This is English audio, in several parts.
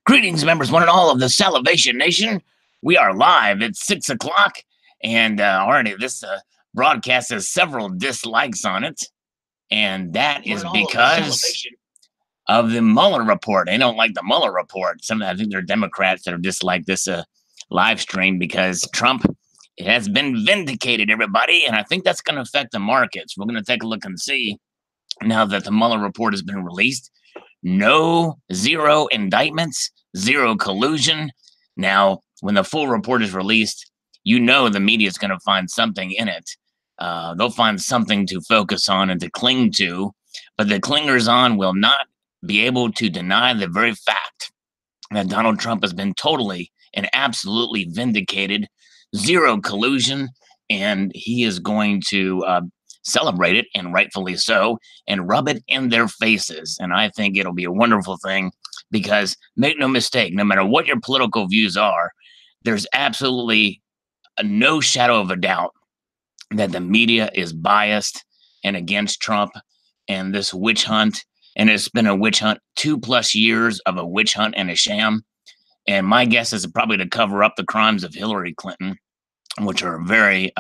Greetings, members, one and all of the Salivation Nation. We are live at 6 o'clock, and already this broadcast has several dislikes on it, and that is because of the Mueller report. They don't like the Mueller report. I think they're Democrats that have disliked this live stream because Trump has been vindicated, everybody, and I think that's going to affect the markets. We're going to take a look and see now that the Mueller report has been released. Zero indictments, zero collusion. Now, when the full report is released, you know the media is going to find something in it. They'll find something to focus on and to cling to, but the clingers on will not be able to deny the very fact that Donald Trump has been totally and absolutely vindicated, zero collusion, and he is going to celebrate it, and rightfully so, and rub it in their faces. And I think it'll be a wonderful thing because, make no mistake, no matter what your political views are, there's absolutely no shadow of a doubt that the media is biased and against Trump and this witch hunt. And it's been a witch hunt, 2+ years of a witch hunt and a sham. And my guess is probably to cover up the crimes of Hillary Clinton, which are very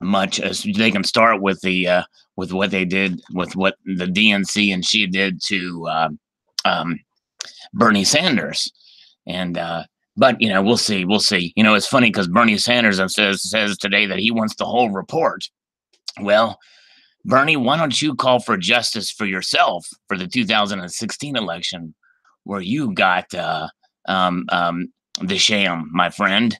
much as they can start with the with what they did with what the DNC and she did to Bernie Sanders. And but we'll see. It's funny because Bernie Sanders says today that he wants the whole report. Well, Bernie, why don't you call for justice for yourself for the 2016 election where you got the sham, my friend?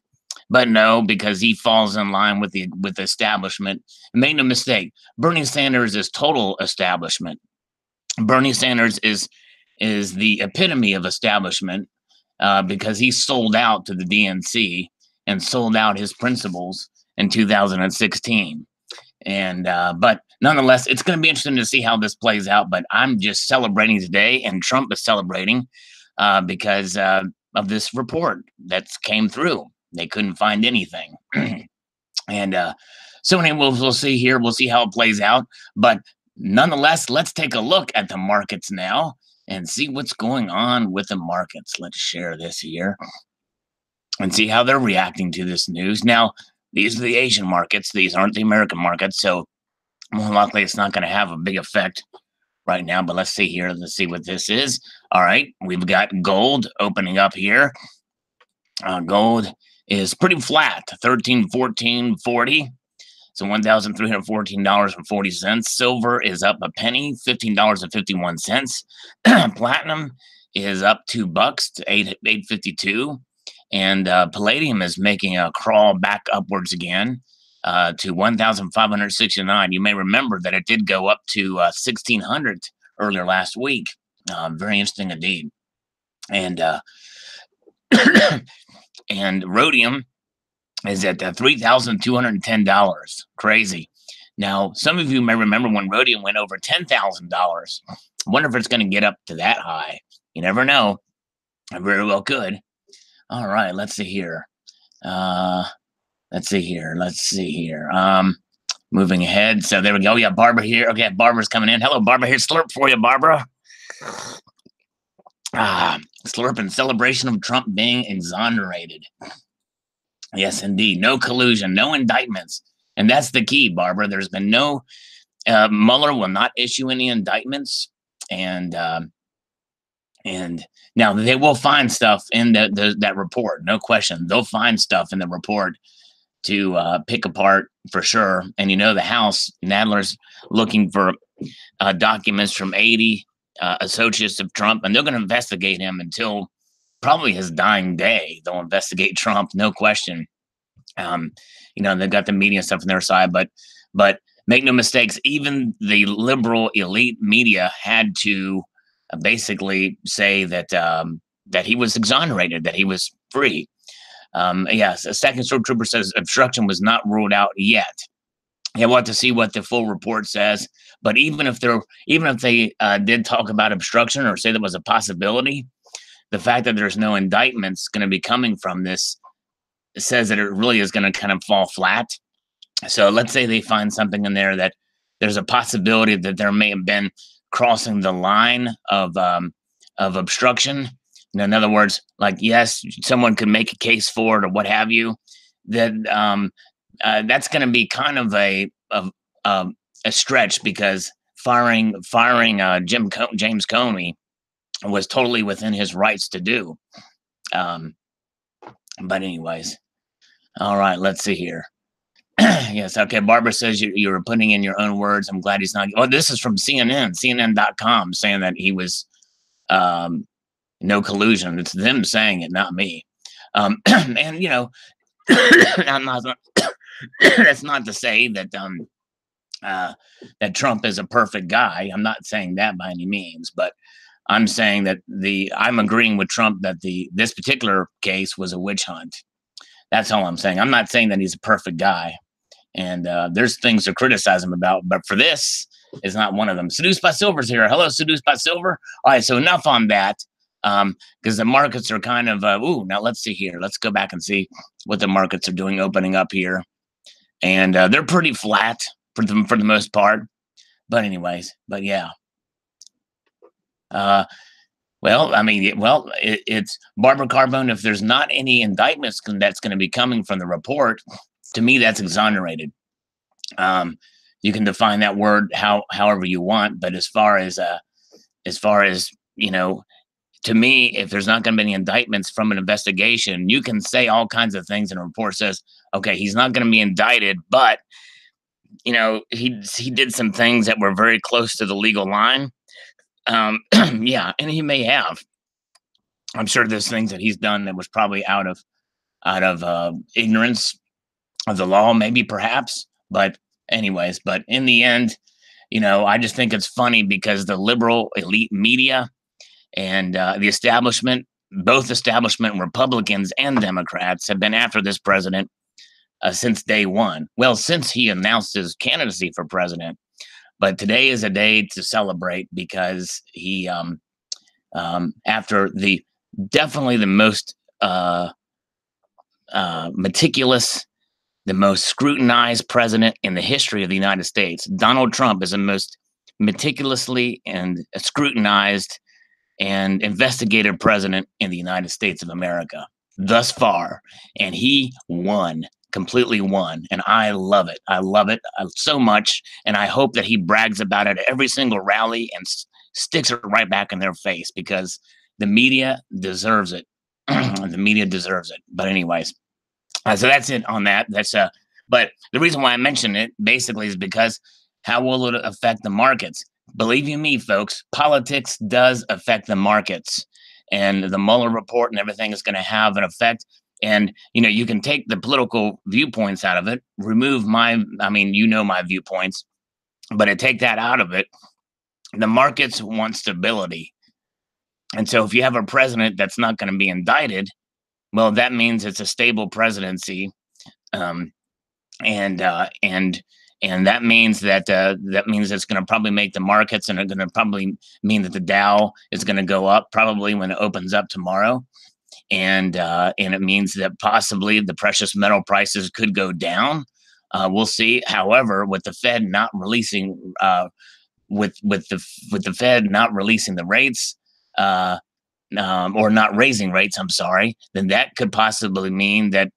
But no, because he falls in line with the establishment. Make no mistake, Bernie Sanders is total establishment. Bernie Sanders is the epitome of establishment because he sold out to the DNC and sold out his principles in 2016. And but nonetheless, it's going to be interesting to see how this plays out. But I'm just celebrating today, and Trump is celebrating because of this report that came through. They couldn't find anything. And so anyway, we'll see here. We'll see how it plays out. But nonetheless, let's take a look at the markets now and see what's going on with the markets. Let's share this here and see how they're reacting to this news. Now, these are the Asian markets. These aren't the American markets. So more likely it's not going to have a big effect right now. But let's see here. Let's see what this is. All right. We've got gold opening up here. Gold is pretty flat, 13.14.40. So $1,314.40. Silver is up a penny, $15.51. Platinum is up $2 to $8.52. And palladium is making a crawl back upwards again to 1,569. You may remember that it did go up to 1,600 earlier last week. Very interesting indeed. And and rhodium is at $3,210. Crazy. Now, some of you may remember when rhodium went over $10,000. I wonder if it's going to get up to that high. You never know. It very well could. All right, let's see here. Moving ahead. So there we go. Yeah, Barbara here. Okay, Barbara's coming in. Hello, Barbara. Here's slurp for you, Barbara. Slurp in celebration of Trump being exonerated. Yes, indeed. No collusion, no indictments. And that's the key, Barbara. There's been no, Mueller will not issue any indictments. And now they will find stuff in that report. No question. They'll find stuff in the report to pick apart for sure. And the House, Nadler's looking for documents from 80 associates of Trump, and they're going to investigate him until probably his dying day. They'll investigate Trump, no question. They've got the media stuff on their side, but make no mistakes, even the liberal elite media had to basically say that that he was exonerated, that he was free. Yes, a second stormtrooper says obstruction was not ruled out yet. Yeah, we'll have to see what the full report says. But even if they did talk about obstruction or say that was a possibility, the fact that there's no indictments going to be coming from this says that it really is going to kind of fall flat. So let's say they find something in there that there's a possibility that there may have been crossing the line of obstruction. In other words, like, yes, someone could make a case for it or what have you. That that's going to be kind of a stretch, because firing James Comey was totally within his rights to do. But anyways, all right, let's see here. Yes, okay. Barbara says you were putting in your own words. I'm glad he's not. Oh, this is from CNN.com, saying that he was no collusion. It's them saying it, not me. And you know, I'm not. That's not to say that that Trump is a perfect guy. I'm not saying that by any means, but I'm saying that I'm agreeing with Trump that this particular case was a witch hunt. That's all I'm saying. I'm not saying that he's a perfect guy, and there's things to criticize him about, but for this is not one of them. Seduced by Silver's here. Hello, Seduced by Silver. All right, so enough on that, because the markets are kind of now let's see here. Let's go back and see what the markets are doing, opening up here, and they're pretty flat for the most part. But anyways, but yeah. Well, I mean, it's Barbara Carbone. If there's not any indictments that's going to be coming from the report, to me, that's exonerated. You can define that word however you want, but as far as you know, to me, if there's not going to be any indictments from an investigation, you can say all kinds of things, and a report says, okay, he's not going to be indicted, but you know, he did some things that were very close to the legal line. Yeah, and he may have. I'm sure there's things that he's done that was probably out of ignorance of the law, maybe, perhaps. But anyways, but in the end, you know, I just think it's funny because the liberal elite media and the establishment, both establishment Republicans and Democrats, have been after this president since day one. Well, since he announced his candidacy for president. But today is a day to celebrate because he, after definitely the most meticulous, the most scrutinized president in the history of the United States, Donald Trump is the most meticulously and scrutinized and investigated president in the United States of America thus far. And he won. Completely won, and I love it. I love it so much, and I hope that he brags about it at every single rally and sticks it right back in their face, because the media deserves it. The media deserves it. But anyways, so that's it on that. But the reason why I mention it basically is because how will it affect the markets? Believe you me, folks, politics does affect the markets, and the Mueller report and everything is going to have an effect. And, you know, you can take the political viewpoints out of it, remove my viewpoints, but take that out of it. The markets want stability. And so if you have a president that's not going to be indicted, well, that means it's a stable presidency. And that means that means it's going to probably make the markets, and it's going to probably mean that the Dow is going to go up probably when it opens up tomorrow. And it means that possibly the precious metal prices could go down. We'll see. However, with the Fed not releasing, with the Fed not releasing the rates, or not raising rates, I'm sorry, then that could possibly mean that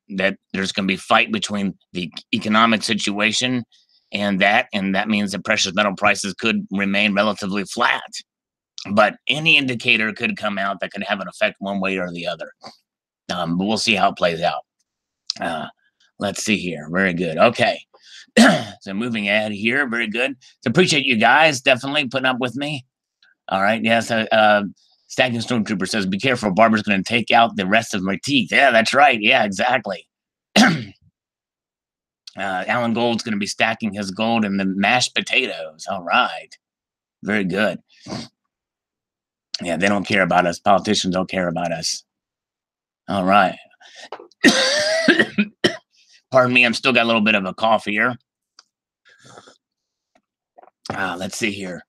there's going to be a fight between the economic situation and that means that precious metal prices could remain relatively flat. But any indicator could come out that could have an effect one way or the other. But we'll see how it plays out. Let's see here. Very good. Okay. So moving ahead here. Very good. So appreciate you guys definitely putting up with me. All right. Yes. Stacking Stormtrooper says, be careful. Barbara's going to take out the rest of my teeth. Yeah, that's right. Yeah, exactly. Alan Gold's going to be stacking his gold in the mashed potatoes. All right. Very good. Yeah, they don't care about us. Politicians don't care about us. All right. Pardon me, I'm still got a little bit of a cough here. Let's see here.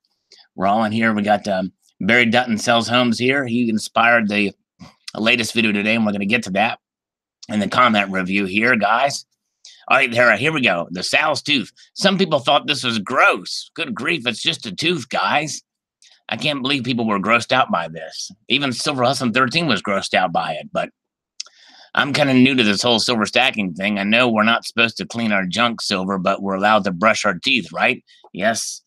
We're all in here. We got Barry Dutton Sells Homes here. He inspired the latest video today, and we're going to get to that in the comment review here, guys. All right, here we go. The sow's tooth. Some people thought this was gross. Good grief, it's just a tooth, guys. I can't believe people were grossed out by this. Even Silver Hustle 13 was grossed out by it, but I'm kind of new to this whole silver stacking thing. I know we're not supposed to clean our junk silver, but we're allowed to brush our teeth, right? Yes,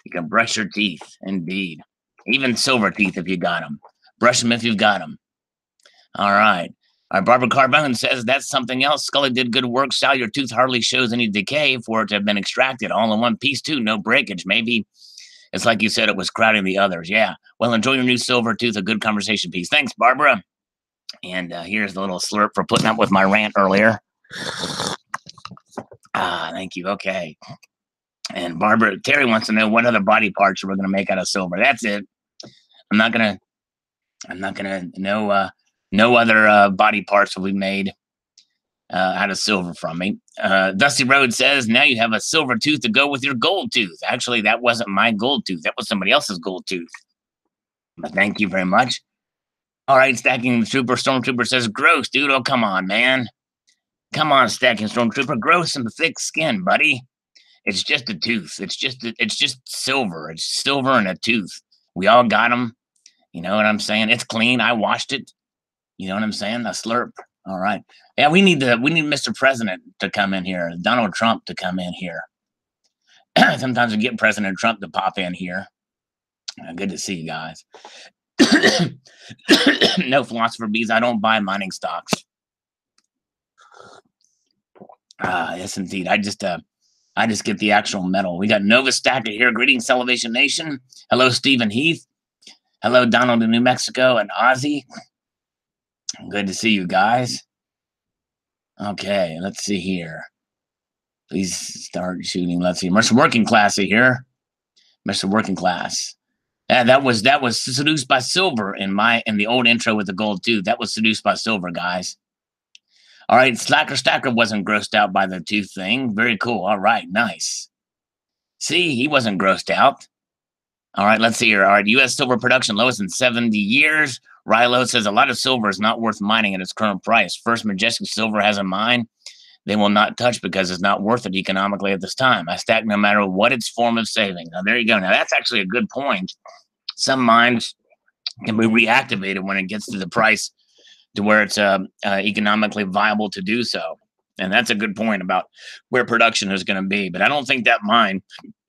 you can brush your teeth, indeed. Even silver teeth if you got them. Brush them if you've got them. All right. Our Barbara Carbone says that's something else. Scully did good work. Sal, your tooth hardly shows any decay for it to have been extracted. All in one piece, too. No breakage. Maybe it's like you said, it was crowding the others. Yeah. Well, enjoy your new silver tooth. A good conversation piece. Thanks, Barbara. And here's the little slurp for putting up with my rant earlier. Thank you. Okay. And Barbara, Terry wants to know what other body parts we're going to make out of silver. That's it. I'm not going to, no other body parts will be made out of silver from me. Dusty Road says, now you have a silver tooth to go with your gold tooth. Actually, that wasn't my gold tooth. That was somebody else's gold tooth. But thank you very much. All right, Stacking Stormtrooper says, gross, dude. Oh, come on, man. Come on, Stacking Stormtrooper. Gross and thick skin, buddy. It's just a tooth. It's just silver. It's silver and a tooth. We all got them. You know what I'm saying? It's clean. I washed it. You know what I'm saying? A slurp. All right. Yeah, we need Mr. President to come in here. Donald Trump to come in here. Sometimes we get President Trump to pop in here. Good to see you guys. No philosopher bees. I don't buy mining stocks. Yes, indeed. I just get the actual metal. We got Nova Stacker here. Greetings, Salivation Nation. Hello, Stephen Heath. Hello, Donald in New Mexico and Ozzy. Good to see you guys. Okay, let's see here. Please start shooting. Let's see. Mr. Working Class here. Mr. Working Class. That was seduced by silver in the old intro with the gold tooth. That was seduced by silver, guys. All right, Slacker Stacker wasn't grossed out by the tooth thing. Very cool. All right, nice. See, he wasn't grossed out. All right, let's see here. All right, U.S. silver production lowest in 70 years. Rilo says a lot of silver is not worth mining at its current price. First Majestic Silver has a mine they will not touch because it's not worth it economically at this time. I stack no matter what its form of saving. Now, there you go. Now, that's actually a good point. Some mines can be reactivated when it gets to the price to where it's economically viable to do so. And that's a good point about where production is going to be. But I don't think that mine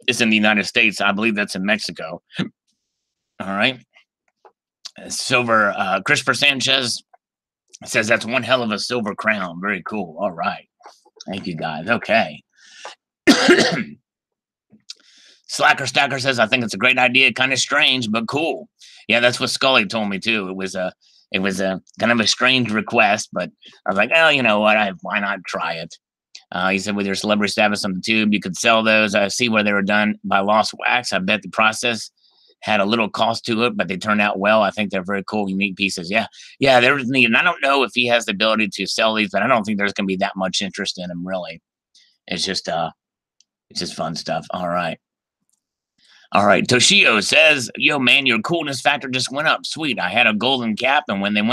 is in the United States. I believe that's in Mexico. All right. Silver, Christopher Sanchez says that's one hell of a silver crown. Very cool. All right. Thank you, guys. Okay. Slacker Stacker says, I think it's a great idea. Kind of strange, but cool. Yeah, that's what Scully told me, too. It was a kind of a strange request, but I was like, oh, you know what? Why not try it? He said, with your celebrity status on the tube, you could sell those. I see where they were done by Lost Wax. I bet the process had a little cost to it, but they turned out well. I think they're very cool, unique pieces. Yeah, there's need. And I don't know if he has the ability to sell these, but I don't think there's going to be that much interest in them, really. It's just fun stuff. All right. Toshio says, yo, man, your coolness factor just went up. Sweet. I had a golden cap, and when they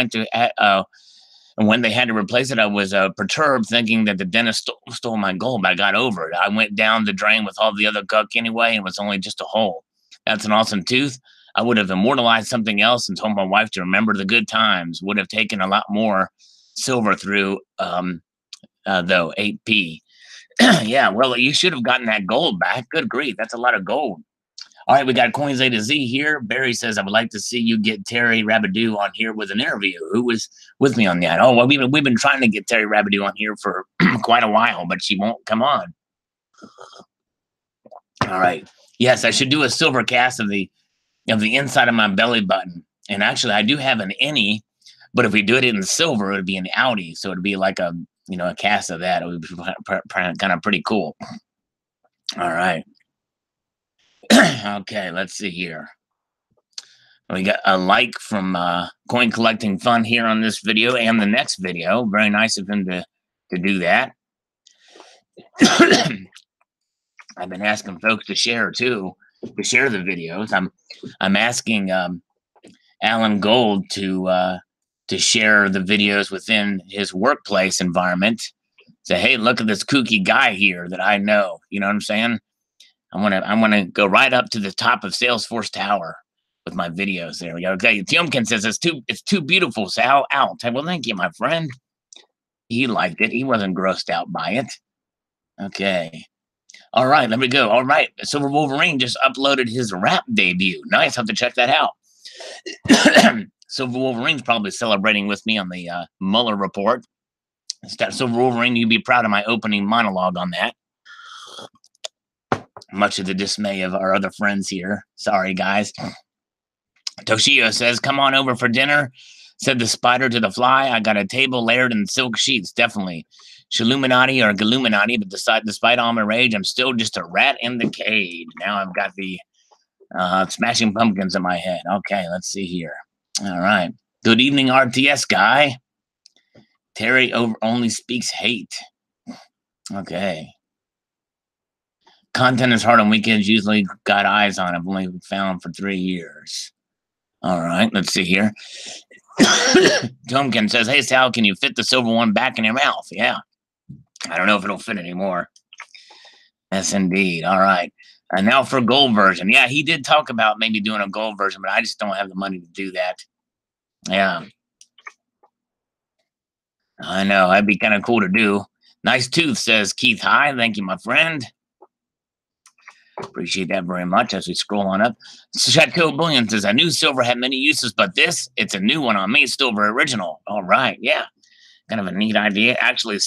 had to replace it, I was perturbed, thinking that the dentist stole my gold, but I got over it. I went down the drain with all the other gunk anyway, and it was only just a hole. That's an awesome tooth. I would have immortalized something else and told my wife to remember the good times. Would have taken a lot more silver through, though, 8p. Yeah, well, you should have gotten that gold back. Good grief, that's a lot of gold. All right, we got Coins A to Z here. Barry says, I would like to see you get Terry Rabideau on here with an interview. Who was with me on that? Oh, well, we've been trying to get Terry Rabideau on here for quite a while, but she won't come on. All right. Yes, I should do a silver cast of the inside of my belly button. And actually, I do have an innie, but if we do it in silver, it would be an outie. So it'd be like a cast of that. It would be kind of pretty cool. All right. Okay, let's see here. We got a like from Coin Collecting Fun here on this video and the next video. Very nice of him to do that. I've been asking folks to share too, to share the videos. I'm asking Alan Gold to share the videos within his workplace environment. Say, hey, look at this kooky guy here that I know. You know what I'm saying? I want to go right up to the top of Salesforce Tower with my videos. There we go. Okay, Tiomkin says it's too beautiful, Sal. Out. Well, thank you, my friend. He liked it. He wasn't grossed out by it. Okay. All right, let me go. All right, Silver Wolverine just uploaded his rap debut. Nice, have to check that out. Silver Wolverine's probably celebrating with me on the Mueller report. Silver Wolverine, you'd be proud of my opening monologue on that. Much to the dismay of our other friends here. Sorry, guys. Toshio says, come on over for dinner. Said the spider to the fly. I got a table layered in silk sheets, definitely. Shaluminati or Galuminati, but despite all my rage, I'm still just a rat in the cage. Now I've got the Smashing Pumpkins in my head. Okay, let's see here. All right. Good evening, RTS guy. Terry only speaks hate. Okay. Content is hard on weekends. Usually got eyes on. I've only found for 3 years. All right, let's see here. Tomkin says, hey, Sal, can you fit the silver one back in your mouth? Yeah. I don't know if it'll fit anymore. Yes, indeed. All right. And now for gold version. Yeah, he did talk about maybe doing a gold version, but I just don't have the money to do that. Yeah. I know. That'd be kind of cool to do. Nice tooth, says Keith. Hi. Thank you, my friend. Appreciate that very much as we scroll on up. Chateau Bullion says, I knew silver had many uses, but it's a new one on me. Silver original. All right. Yeah. Kind of a neat idea. Actually,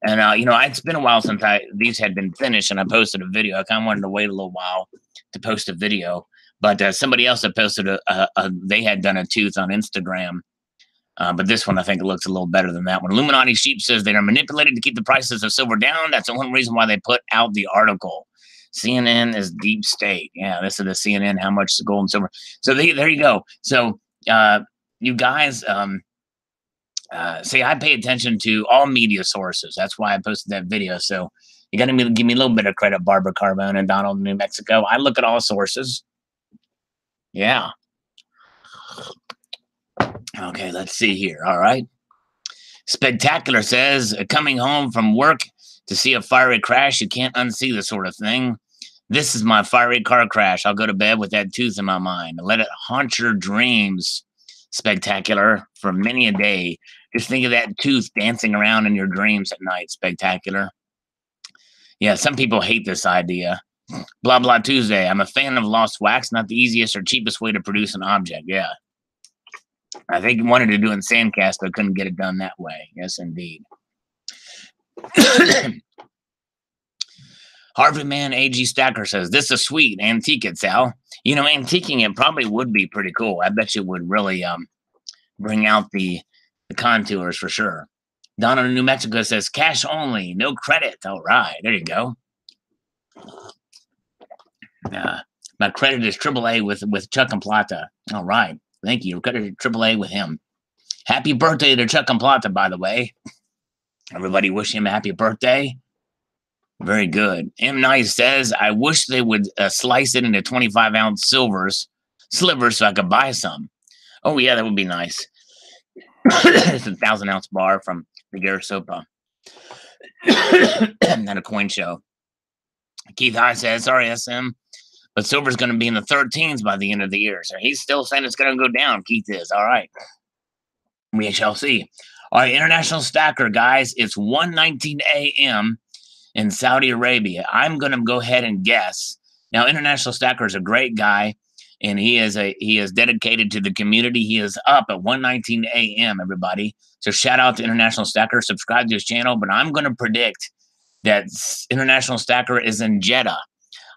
and it's been a while since these had been finished and I posted a video. I kind of wanted to wait a little while to post a video, but somebody else had posted they had done a tooth on Instagram. But this one, I think it looks a little better than that one. Illuminati Sheep says they are manipulated to keep the prices of silver down. That's the one reason why they put out the article. CNN is deep state. Yeah, this is the CNN, how much gold and silver. So there you go. So you guys, say I pay attention to all media sources. That's why I posted that video. So you got to give me a little bit of credit, Barbara Carbone and Donald in New Mexico. I look at all sources. Yeah. Okay, let's see here. All right. Spectacular says, coming home from work to see a fiery crash, you can't unsee this sort of thing. This is my fiery car crash. I'll go to bed with that tooth in my mind. Let it haunt your dreams, Spectacular, for many a day. Just think of that tooth dancing around in your dreams at night, Spectacular. Yeah, some people hate this idea. Blah, blah, Tuesday. I'm a fan of lost wax, not the easiest or cheapest way to produce an object. Yeah. I think he wanted to do it in Sandcast, but couldn't get it done that way. Yes, indeed. Harvey Man AG Stacker says, this is sweet. Antique it, Sal. Antiquing it probably would be pretty cool. I bet you would really bring out the contours for sure. Donna in New Mexico says, cash only, no credit. All right, there you go. My credit is AAA with Chuck and Plata. All right, thank you. Credit AAA with him. Happy birthday to Chuck and Plata, by the way. Everybody wish him a happy birthday. Very good. M. Nice says, I wish they would slice it into 25-ounce slivers so I could buy some. Oh, yeah, that would be nice. It's a 1,000-ounce bar from the Garasopa. Not a coin show. Keith High says, sorry, SM, but silver's going to be in the 13s by the end of the year. So he's still saying it's going to go down. Keith is. All right. We shall see. All right, International Stacker, guys. It's 1:19 a.m. in Saudi Arabia. I'm going to go ahead and guess. Now, International Stacker is a great guy, and he is dedicated to the community. He is up at 1:19 a.m., everybody. So shout out to International Stacker. Subscribe to his channel. But I'm going to predict that International Stacker is in Jeddah.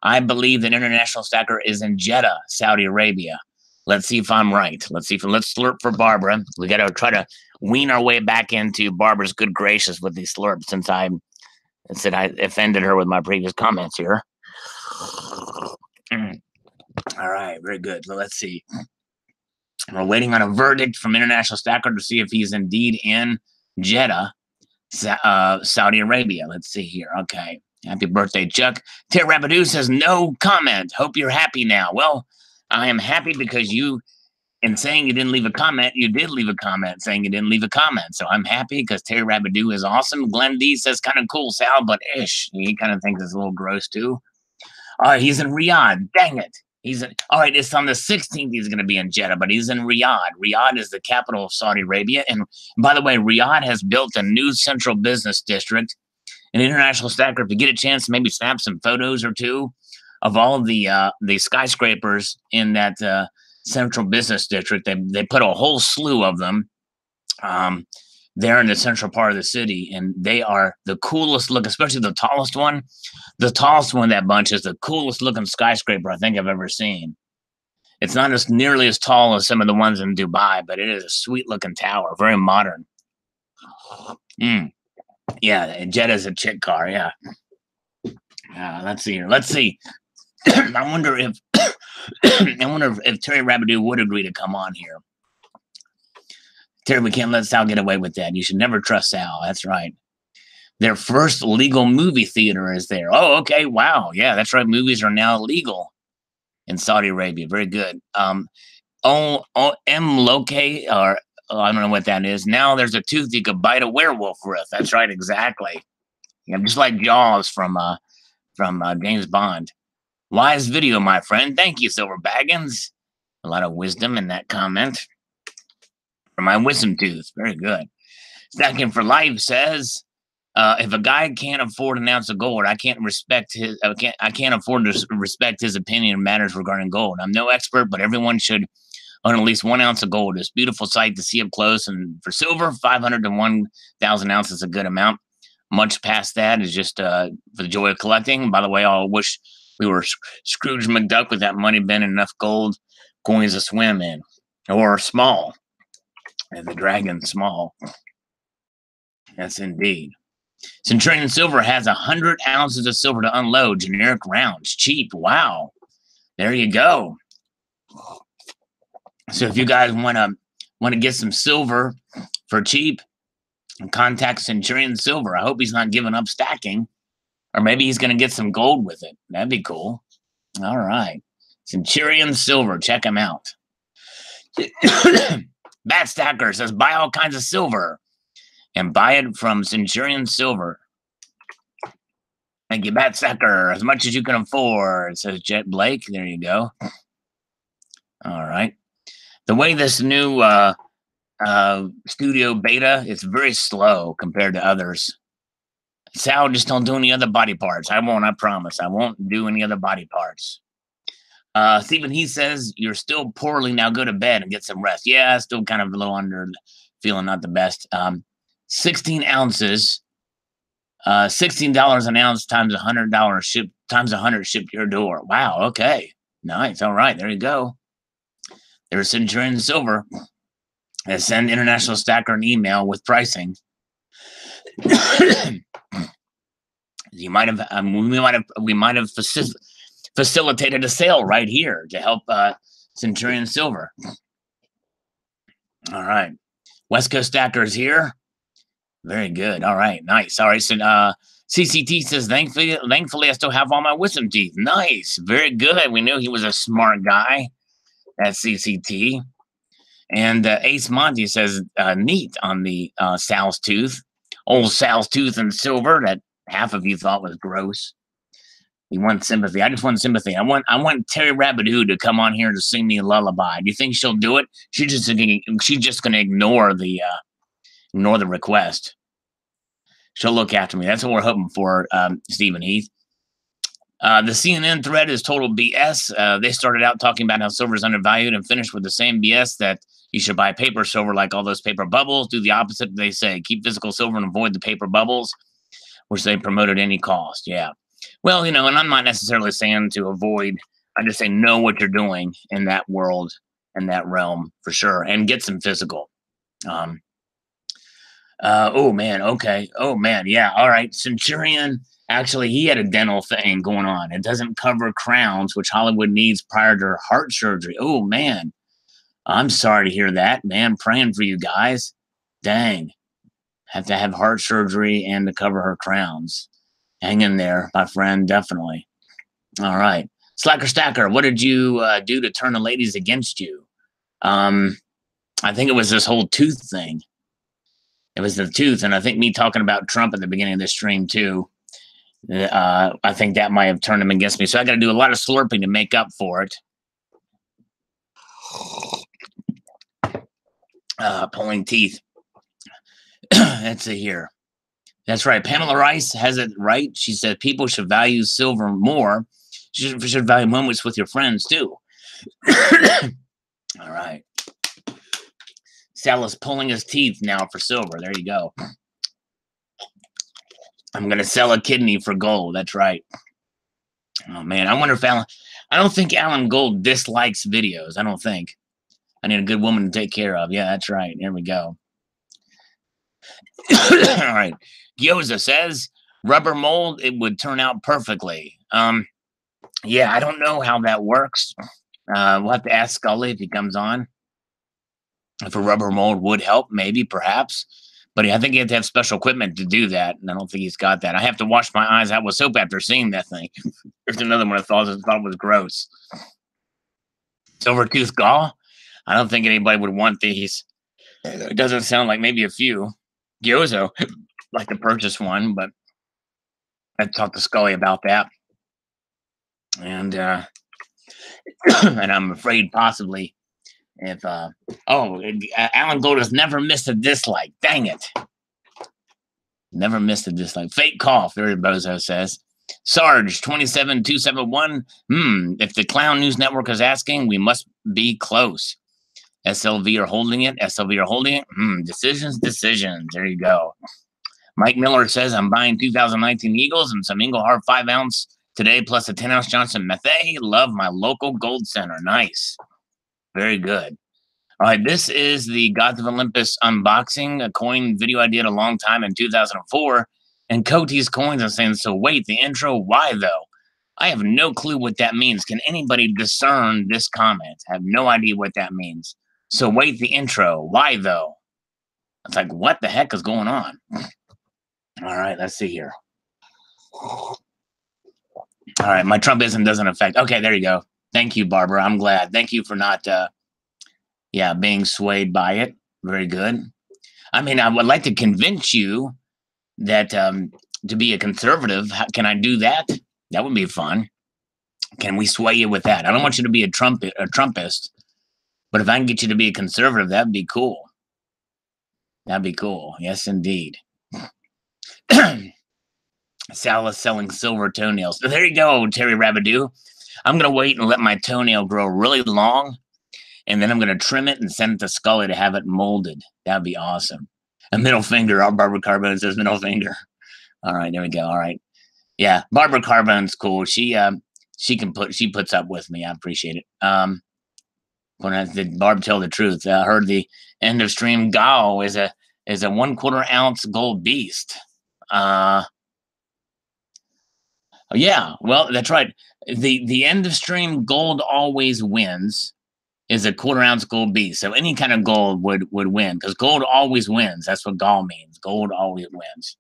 I believe that International Stacker is in Jeddah, Saudi Arabia. Let's see if I'm right. Let's slurp for Barbara. We got to try to wean our way back into Barbara's good graces with these slurps since I said I offended her with my previous comments here. All right, very good. Well, let's see. We're waiting on a verdict from International Stacker to see if he's indeed in Jeddah, Saudi Arabia. Let's see here. Okay. Happy birthday, Chuck. Terry Rabidou says, no comment. Hope you're happy now. Well, I am happy because in saying you didn't leave a comment, you did leave a comment saying you didn't leave a comment. So I'm happy because Terry Rabidou is awesome. Glenn D says, kind of cool, Sal, but ish. He kind of thinks it's a little gross too. He's in Riyadh. Dang it. All right, it's on the 16th he's going to be in Jeddah, but he's in Riyadh. Riyadh is the capital of Saudi Arabia. And by the way, Riyadh has built a new central business district. An international stacker, if you get a chance, maybe snap some photos or two of all of the skyscrapers in that central business district. They put a whole slew of them there in the central part of the city, and they are the coolest look, especially the tallest one. The tallest one in that bunch is the coolest looking skyscraper I think I've ever seen. It's not as nearly as tall as some of the ones in Dubai, but it is a sweet looking tower, very modern. Yeah, Jeddah's a chick car, yeah. Let's see here. Let's see. I wonder if Terry Rabideau would agree to come on here. Terry, we can't let Sal get away with that. You should never trust Sal. That's right. Their first legal movie theater is there. Oh, okay. Wow. Yeah, that's right. Movies are now legal in Saudi Arabia. Very good. M Loke, or I don't know what that is. Now there's a tooth you could bite a werewolf with. That's right. Exactly. Yeah, just like Jaws from James Bond. Wise video, my friend. Thank you, Silver Baggins. A lot of wisdom in that comment. For my wisdom tooth. Very good. Stacking for Life says, if a guy can't afford an ounce of gold, I can't afford to respect his opinion in matters regarding gold. I'm no expert, but everyone should own at least 1 ounce of gold. It's a beautiful sight to see up close. And for silver, 500 to 1,000 ounces is a good amount. Much past that is just for the joy of collecting. By the way, I wish we were Scrooge McDuck with that money bin and enough gold coins to swim in. Or small. And the dragon small. Yes, indeed. Centurion Silver has 100 ounces of silver to unload. Generic rounds. Cheap. Wow. There you go. So if you guys want to get some silver for cheap, contact Centurion Silver. I hope he's not giving up stacking. Or maybe he's going to get some gold with it. That'd be cool. All right. Centurion Silver. Check him out. Bat Stacker says, buy all kinds of silver and buy it from Centurion Silver. Thank you, Bat Stacker. As much as you can afford, says Jet Blake. There you go. All right. The way this new studio beta is very slow compared to others. Sal, just don't do any other body parts. I won't, I promise. I won't do any other body parts. Stephen, he says, you're still poorly. Now go to bed and get some rest. Yeah, still kind of a little under, feeling not the best. 16 ounces, $16 an ounce times $100 ship times 100 shipped to your door. Wow. Okay. Nice. All right. There you go. There's Centurion Silver. Send International Stacker an email with pricing. We might have facilitated a sale right here to help Centurion Silver. All right. West Coast Stacker is here. Very good. All right. Nice. All right. So CCT says, thankfully, I still have all my wisdom teeth. Nice. Very good. We knew he was a smart guy. That's CCT. And Ace Monty says, neat on the Sal's tooth. Old Sal's tooth and silver that half of you thought was gross. You want sympathy. I just want sympathy. I want Terry Rabideau to come on here to sing me a lullaby. Do you think she'll do it? She's just going to ignore the request. She'll look after me. That's what we're hoping for, Stephen Heath. The CNN thread is total BS. They started out talking about how silver is undervalued and finished with the same BS that you should buy paper silver like all those paper bubbles. Do the opposite, they say. Keep physical silver and avoid the paper bubbles, which they promote at any cost. Yeah. Well, and I'm not necessarily saying to avoid. I just say know what you're doing in that world, in that realm, for sure, and get some physical. Oh, man. Okay. Oh, man. Yeah. All right. Centurion. Actually, he had a dental thing going on. It doesn't cover crowns, which Hollywood needs prior to heart surgery. Oh, man. I'm sorry to hear that, man. Praying for you guys. Dang. Have to have heart surgery and to cover her crowns. Hang in there, my friend. Definitely. All right. Slacker Stacker, what did you do to turn the ladies against you? I think it was this whole tooth thing. It was the tooth, and I think me talking about Trump at the beginning of this stream, too. I think that might have turned him against me. So I got to do a lot of slurping to make up for it. Pulling teeth. Let's see here. That's right. Pamela Rice has it right. She said people should value silver more. You should value moments with your friends too. All right. Sal is pulling his teeth now for silver. There you go. I'm going to sell a kidney for gold. That's right. Oh, man. I wonder if Alan... I don't think Alan Gold dislikes videos. I don't think. I need a good woman to take care of. Yeah, that's right. Here we go. All right. Gyoza says, rubber mold, it would turn out perfectly. Yeah, I don't know how that works. We'll have to ask Scully if he comes on. If a rubber mold would help, maybe, perhaps. But I think you have to have special equipment to do that, and I don't think he's got that. I have to wash my eyes out with soap after seeing that thing. There's another one I thought was gross. Silver-tooth gall? I don't think anybody would want these. It doesn't sound like maybe a few. Gyozo, like to purchase one, but I talked to Scully about that. And and I'm afraid possibly if Alan Gold has never missed a dislike. Dang it. Never missed a dislike. Fake cough, there Bozo says. Sarge 27271. If the Clown News Network is asking, we must be close. SLV are holding it. SLV are holding it. Decisions. There you go. Mike Miller says, I'm buying 2019 Eagles and some Engelhard 5-ounce today, plus a 10-ounce Johnson Methane. Love my local gold center. Nice. Very good. All right, this is the Gods of Olympus unboxing, a coin video I did a long time in 2004. And Cody's coins, I'm saying, so wait, the intro, why though? I have no clue what that means. Can anybody discern this comment? I have no idea what that means. So wait, the intro, why though? It's like, what the heck is going on? All right, let's see here. All right, my Trumpism doesn't affect. Okay, there you go. Thank you, Barbara. I'm glad. Thank you for not, being swayed by it. Very good. I mean, I would like to convince you that to be a conservative, can I do that? That would be fun. Can we sway you with that? I don't want you to be a Trumpist, but if I can get you to be a conservative, that'd be cool. That'd be cool. Yes, indeed. Sal is selling silver toenails. There you go, Terry Rabidoo. I'm going to wait and let my toenail grow really long, and then I'm going to trim it and send it to Scully to have it molded. That'd be awesome. A middle finger. Our Barbara Carbone says middle finger. All right, there we go. All right. Yeah, Barbara Carbone's cool. She puts up with me. I appreciate it. When did Barb tell the truth? I heard the end of stream Gao is a 1/4 ounce gold beast. Yeah, well, that's right. The end of stream gold always wins is a 1/4 ounce gold beast. So any kind of gold would win because gold always wins. That's what Gao means. Gold always wins.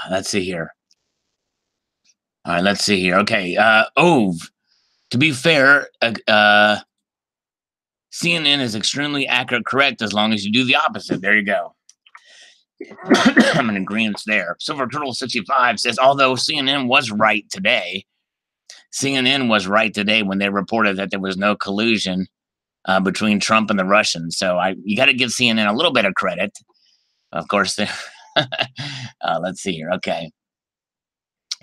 Let's see here. All right, let's see here. Okay, Ove. To be fair, CNN is extremely accurate, correct, as long as you do the opposite. There you go. I'm in agreement there. Silver Turtle 65 says, although CNN was right today when they reported that there was no collusion between Trump and the Russians. So you got to give CNN a little bit of credit. Of course, let's see here. Okay.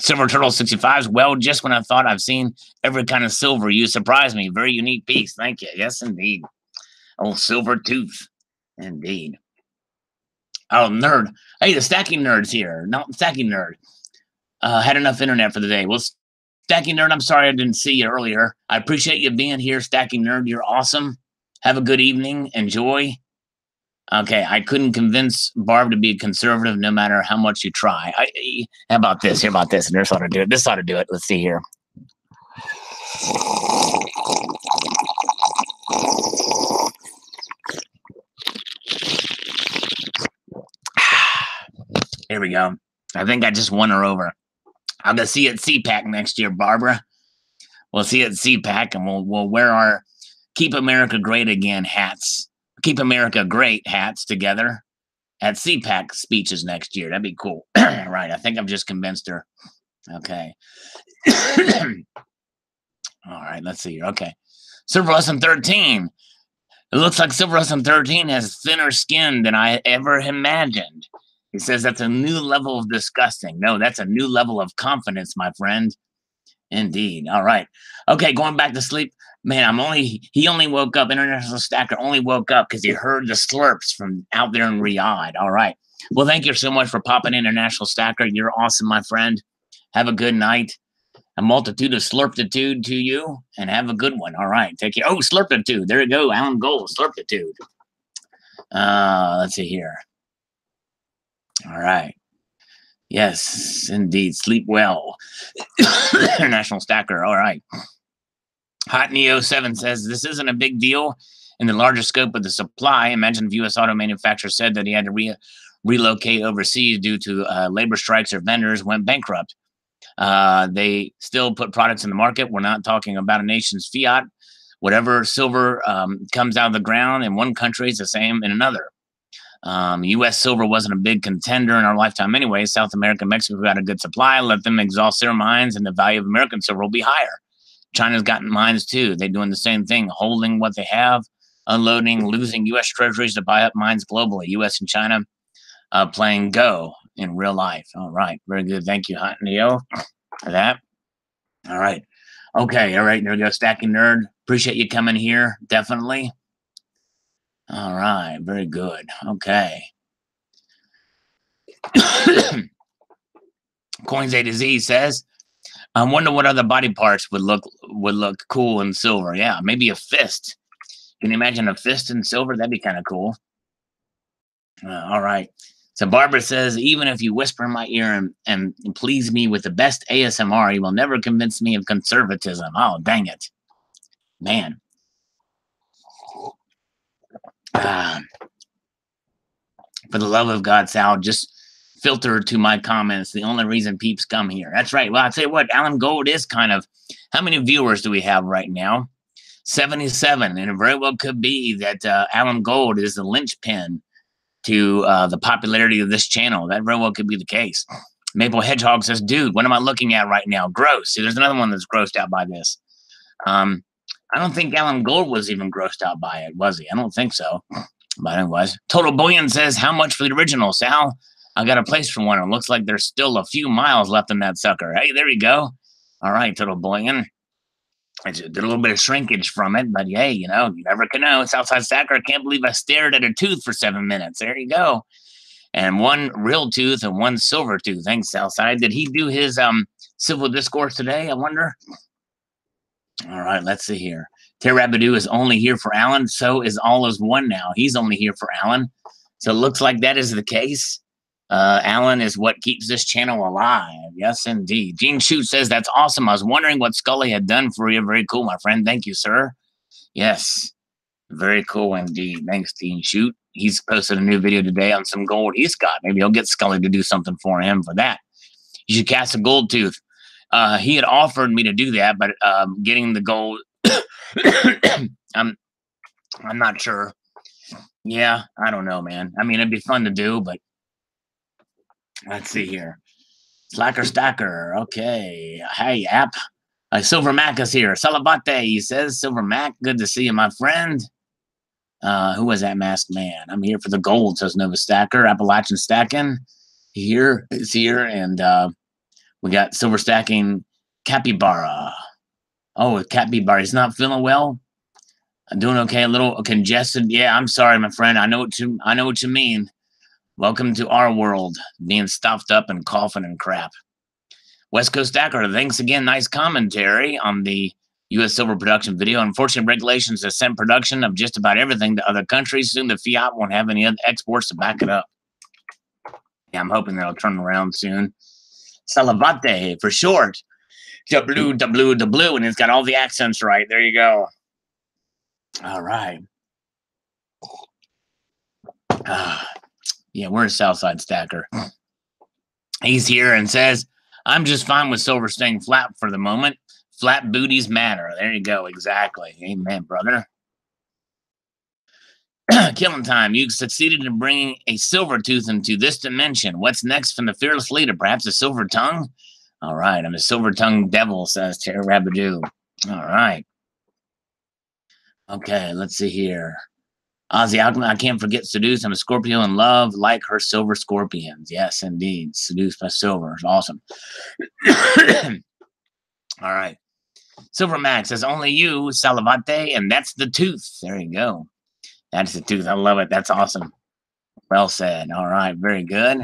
Silver Turtle 65. Well, just when I thought I've seen every kind of silver, you surprised me. Very unique piece. Thank you. Yes, indeed. Oh, silver tooth. Indeed. Oh, nerd. Hey, the stacking nerd's here. Not stacking nerd. Had enough internet for the day. Well, stacking nerd, I'm sorry I didn't see you earlier. I appreciate you being here, stacking nerd. You're awesome. Have a good evening. Enjoy. Okay, I couldn't convince Barb to be conservative no matter how much you try. How about this? Here about this. And this ought to do it. This ought to do it. Let's see here. Here we go. I think I just won her over. I'm going to see you at CPAC next year, Barbara. We'll see you at CPAC, and we'll wear our Keep America Great Again hats. Keep America Great hats together at CPAC speeches next year. That'd be cool. Right. I think I've just convinced her. Okay. All right. Let's see here. Okay. Silver Lesson 13. It looks like Silver Lesson 13 has thinner skin than I ever imagined. He says that's a new level of disgusting. No, that's a new level of confidence, my friend. Indeed. All right. Okay, going back to sleep. Man, he only woke up, International Stacker only woke up because he heard the slurps from out there in Riyadh. All right. Well, thank you so much for popping in, International Stacker. You're awesome, my friend. Have a good night. A multitude of slurptitude to you, and have a good one. All right. Take care. Oh, slurptitude. There you go. Alan Gold, slurptitude. Let's see here. All right. Yes, indeed. Sleep well. International Stacker. All right. Hot Neo 7 says this isn't a big deal in the larger scope of the supply. Imagine if U.S. auto manufacturer said that he had to relocate overseas due to labor strikes or vendors went bankrupt. They still put products in the market. We're not talking about a nation's fiat. Whatever silver comes out of the ground in one country is the same in another. U.S. silver wasn't a big contender in our lifetime anyway. South America and Mexico got a good supply. Let them exhaust their mines, and the value of American silver will be higher. China's gotten mines too. They're doing the same thing, holding what they have, unloading, losing U.S. treasuries to buy up mines globally. U.S. and China playing go in real life. All right. Very good. Thank you, Hot Neo, for that. All right. Okay. All right. There we go. Stacking Nerd. Appreciate you coming here. Definitely. All right. Very good. Okay. Coins A to Z says, I wonder what other body parts would look cool in silver. Yeah, maybe a fist. Can you imagine a fist in silver? That'd be kind of cool. All right. So Barbara says, even if you whisper in my ear and please me with the best ASMR, you will never convince me of conservatism. Oh, dang it. Man. For the love of God, Sal, just filter to my comments. The only reason peeps come here. That's right. Well, I'll tell you what, Alan Gold is kind of, how many viewers do we have right now? 77. And it very well could be that Alan Gold is the linchpin to the popularity of this channel. That very well could be the case. Maple Hedgehog says, dude, what am I looking at right now? Gross. See, there's another one that's grossed out by this. I don't think Alan Gold was even grossed out by it, was he? I don't think so. But it was. Total Bullion says, how much for the original, Sal? I got a place for one. It looks like there's still a few miles left in that sucker. Hey, there you go. All right, Total Bullion. I just did a little bit of shrinkage from it, but hey, you know, you never can know. Southside Stacker, I can't believe I stared at a tooth for 7 minutes. There you go. And one real tooth and one silver tooth. Thanks, Southside. Did he do his civil discourse today, I wonder? All right, let's see here. Terrabadoo is only here for Alan. So is All Is One now. He's only here for Alan. So it looks like that is the case. Alan is what keeps this channel alive. Yes, indeed. Gene Shoot says, that's awesome. I was wondering what Scully had done for you. Very cool, my friend. Thank you, sir. Yes, very cool indeed. Thanks, Gene Shoot. He's posted a new video today on some gold he's got. Maybe he'll get Scully to do something for him for that. You should cast a gold tooth. He had offered me to do that, but getting the gold, I'm not sure. Yeah, I don't know, man. I mean, it'd be fun to do, but let's see here. Slacker Stacker. Okay. Hey, app. Silver Mac is here. Salivate, he says. Silver Mac, good to see you, my friend. Who was that masked man? I'm here for the gold, says Nova Stacker. Appalachian Stacking here is here. And we got Silver Stacking Capybara. Oh, Capybara. He's not feeling well. I'm doing okay. A little congested. Yeah, I'm sorry, my friend. I know what you mean. Welcome to our world, being stuffed up and coughing and crap. West Coast Stacker, thanks again. Nice commentary on the U.S. silver production video. Unfortunately, regulations have sent production of just about everything to other countries. Soon the fiat won't have any other exports to back it up. Yeah, I'm hoping that'll turn around soon. Salivate for short. W, and it's got all the accents right. There you go. All right. Yeah, where's Southside Stacker? He's here and says, I'm just fine with silver staying flat for the moment. Flat booties matter. There you go. Exactly. Amen, brother. Killing time. You succeeded in bringing a silver tooth into this dimension. What's next from the fearless leader? Perhaps a silver tongue? All right. I'm a silver tongue devil, says Terrabadoo. All right. Okay, let's see here. Ozzy Alchemy, I can't forget Seduce. I'm a Scorpio in love, like her silver scorpions. Yes, indeed. Seduced by silver. It's awesome. All right. Silver Max says, only you, Salivate, and that's the tooth. There you go. That's the tooth. I love it. That's awesome. Well said. All right. Very good.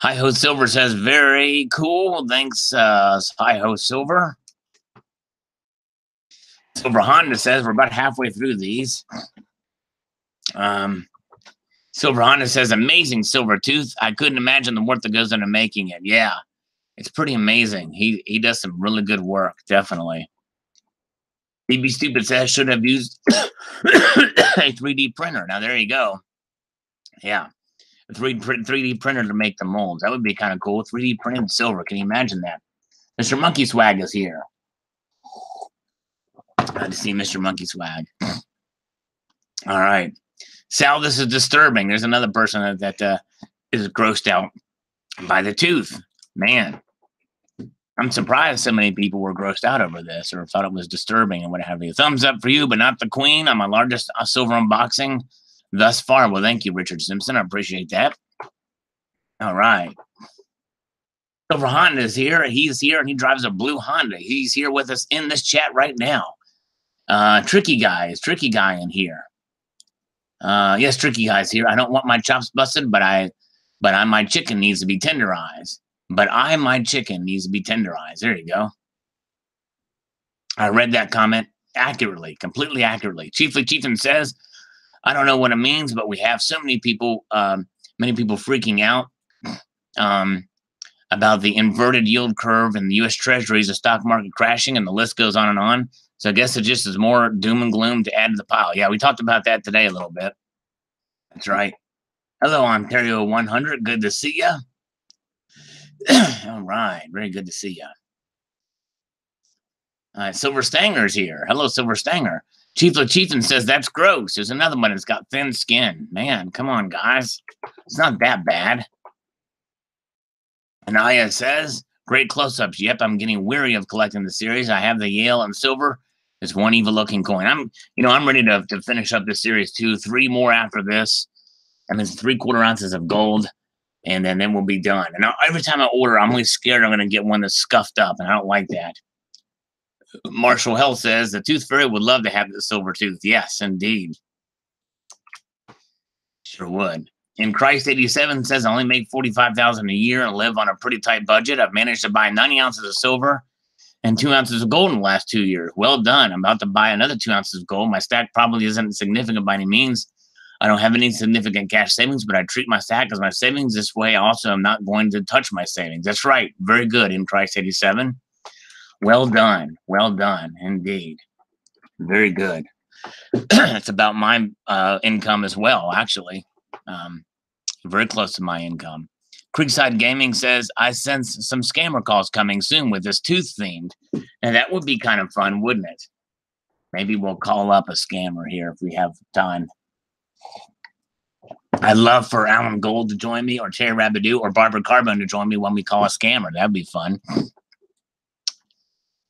Hi Ho Silver says, very cool. Thanks, Hi Ho Silver. Silver Honda says, we're about halfway through these. Silver Honda says, amazing silver tooth. I couldn't imagine the work that goes into making it. Yeah, it's pretty amazing. He does some really good work, definitely. BB Stupid says, should have used a 3D printer. Now, there you go. Yeah, a 3D printer to make the molds. That would be kind of cool. 3D printed silver. Can you imagine that? Mr. Monkey Swag is here. Glad to see Mr. Monkey Swag. All right. Sal, this is disturbing. There's another person that is grossed out by the tooth. Man, I'm surprised so many people were grossed out over this or thought it was disturbing and what have you. Thumbs up for you, but not the queen on my largest silver unboxing thus far. Well, thank you, Richard Simpson. I appreciate that. All right. Silver Honda is here. He's here, and he drives a blue Honda. He's here with us in this chat right now. Tricky Guy is Tricky Guy in here. Yes, Tricky Guy's here. I don't want my chops busted, but my chicken needs to be tenderized. My chicken needs to be tenderized. There you go. I read that comment accurately, completely accurately. Chiefly Chieftain says, I don't know what it means, but we have so many people freaking out about the inverted yield curve and the U.S. Treasuries, the stock market crashing, and the list goes on and on. So I guess it just is more doom and gloom to add to the pile. Yeah, we talked about that today a little bit. That's right. Hello, Ontario 100. Good to see you. All right. Very good to see you. All right. Silver Stanger's here. Hello, Silver Stanger. Chiefly Chieftain says, that's gross. There's another one that's got thin skin. Man, come on, guys. It's not that bad. Anaya says, great close-ups. Yep, I'm getting weary of collecting the series. I have the Yale and silver. It's one evil-looking coin. I'm ready to finish up this series too. 3 more after this. That means 3/4 ounces of gold, and then we'll be done. And every time I order, I'm always scared I'm going to get one that's scuffed up, and I don't like that. Marshall Hell says, the Tooth Fairy would love to have the silver tooth. Yes, indeed. Sure would. And Christ 87 says, I only make $45,000 a year and live on a pretty tight budget. I've managed to buy 90 ounces of silver and 2 ounces of gold in the last 2 years. Well done. I'm about to buy another 2 ounces of gold. My stack probably isn't significant by any means. I don't have any significant cash savings, but I treat my stack as my savings. This way, also, I'm not going to touch my savings. That's right. Very good, in Christ 87. Well done. Well done, indeed. Very good. It's about my income as well, actually. Very close to my income. Creekside Gaming says, I sense some scammer calls coming soon with this tooth themed. And that would be kind of fun, wouldn't it? Maybe we'll call up a scammer here if we have time. I'd love for Alan Gold to join me, or Terry Rabidou, or Barbara Carbone to join me when we call a scammer. That'd be fun.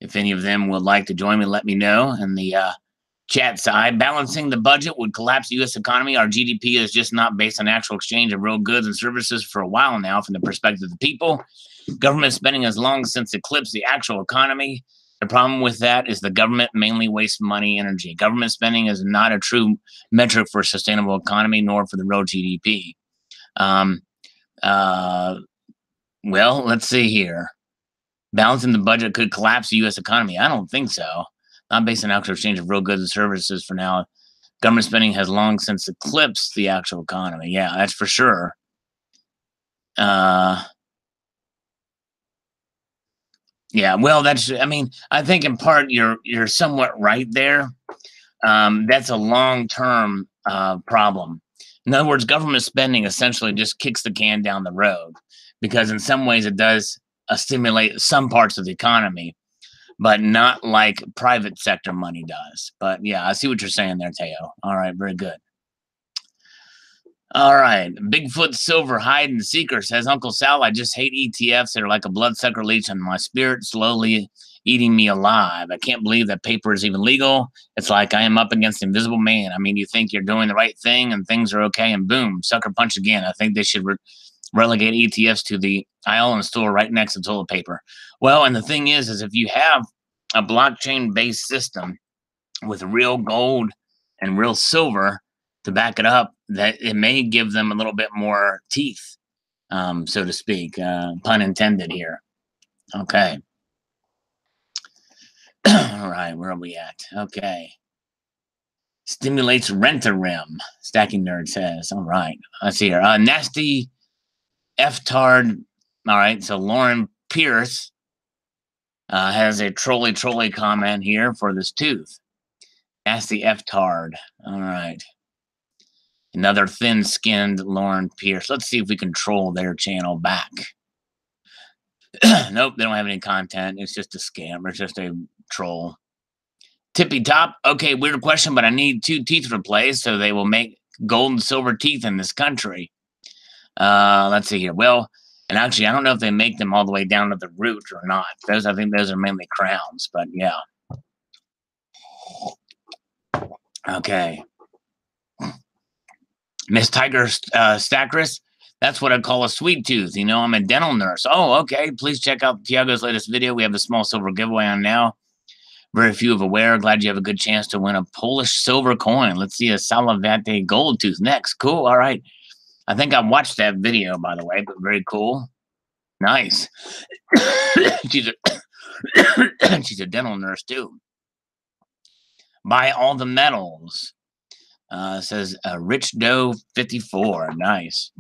If any of them would like to join me, let me know. And the chat side, balancing the budget would collapse the U.S. economy. Our GDP is just not based on actual exchange of real goods and services for a while now from the perspective of the people. Government spending has long since eclipsed the actual economy. The problem with that is the government mainly wastes money and energy. Government spending is not a true metric for a sustainable economy, nor for the real GDP. Well, let's see here. Balancing the budget could collapse the U.S. economy. I don't think so. Not based on actual exchange of real goods and services for now. Government spending has long since eclipsed the actual economy. Yeah, that's for sure. Yeah, well, I think in part you're somewhat right there. That's a long-term problem. In other words, government spending essentially just kicks the can down the road because in some ways it does stimulate some parts of the economy, but not like private sector money does. But yeah, I see what you're saying there, Teo. All right, very good. All right, Bigfoot Silver Hide and Seeker says, Uncle Sal, I just hate ETFs. They're like a bloodsucker leech on my spirit, slowly eating me alive. I can't believe that paper is even legal. It's like I am up against the invisible man. I mean, you think you're doing the right thing and things are okay, and boom, sucker punch again. I think they should relegate ETFs to the aisle and store right next to toilet paper. Well, and the thing is if you have a blockchain-based system with real gold and real silver to back it up, that it may give them a little bit more teeth, so to speak, pun intended here. Okay. All right, where are we at? Okay. Stimulates rent-a-rim, Stacking Nerd says. All right, let's see here. Nasty F-Tard. All right, so Lauren Pierce has a trolley comment here for this tooth. Nasty F-Tard. All right. Another thin-skinned Lauren Pierce. Let's see if we can troll their channel back. Nope, they don't have any content. It's just a scam. It's just a troll. Tippy Top. Okay, weird question, but I need 2 teeth replaced, so they will make gold and silver teeth in this country. Let's see here. Well, and actually, I don't know if they make them all the way down to the root or not. I think those are mainly crowns, but yeah. Okay. Miss Tiger Stackris. That's what I call a sweet tooth. You know, I'm a dental nurse. Oh, okay. Please check out Tiago's latest video. We have a small silver giveaway on now. Very few of aware. Glad you have a good chance to win a Polish silver coin. Let's see a Salivate gold tooth next. Cool. All right. I think I watched that video, by the way, but very cool. Nice. She's a dental nurse, too. Buy all the metals. Says Rich Doe 54. Nice.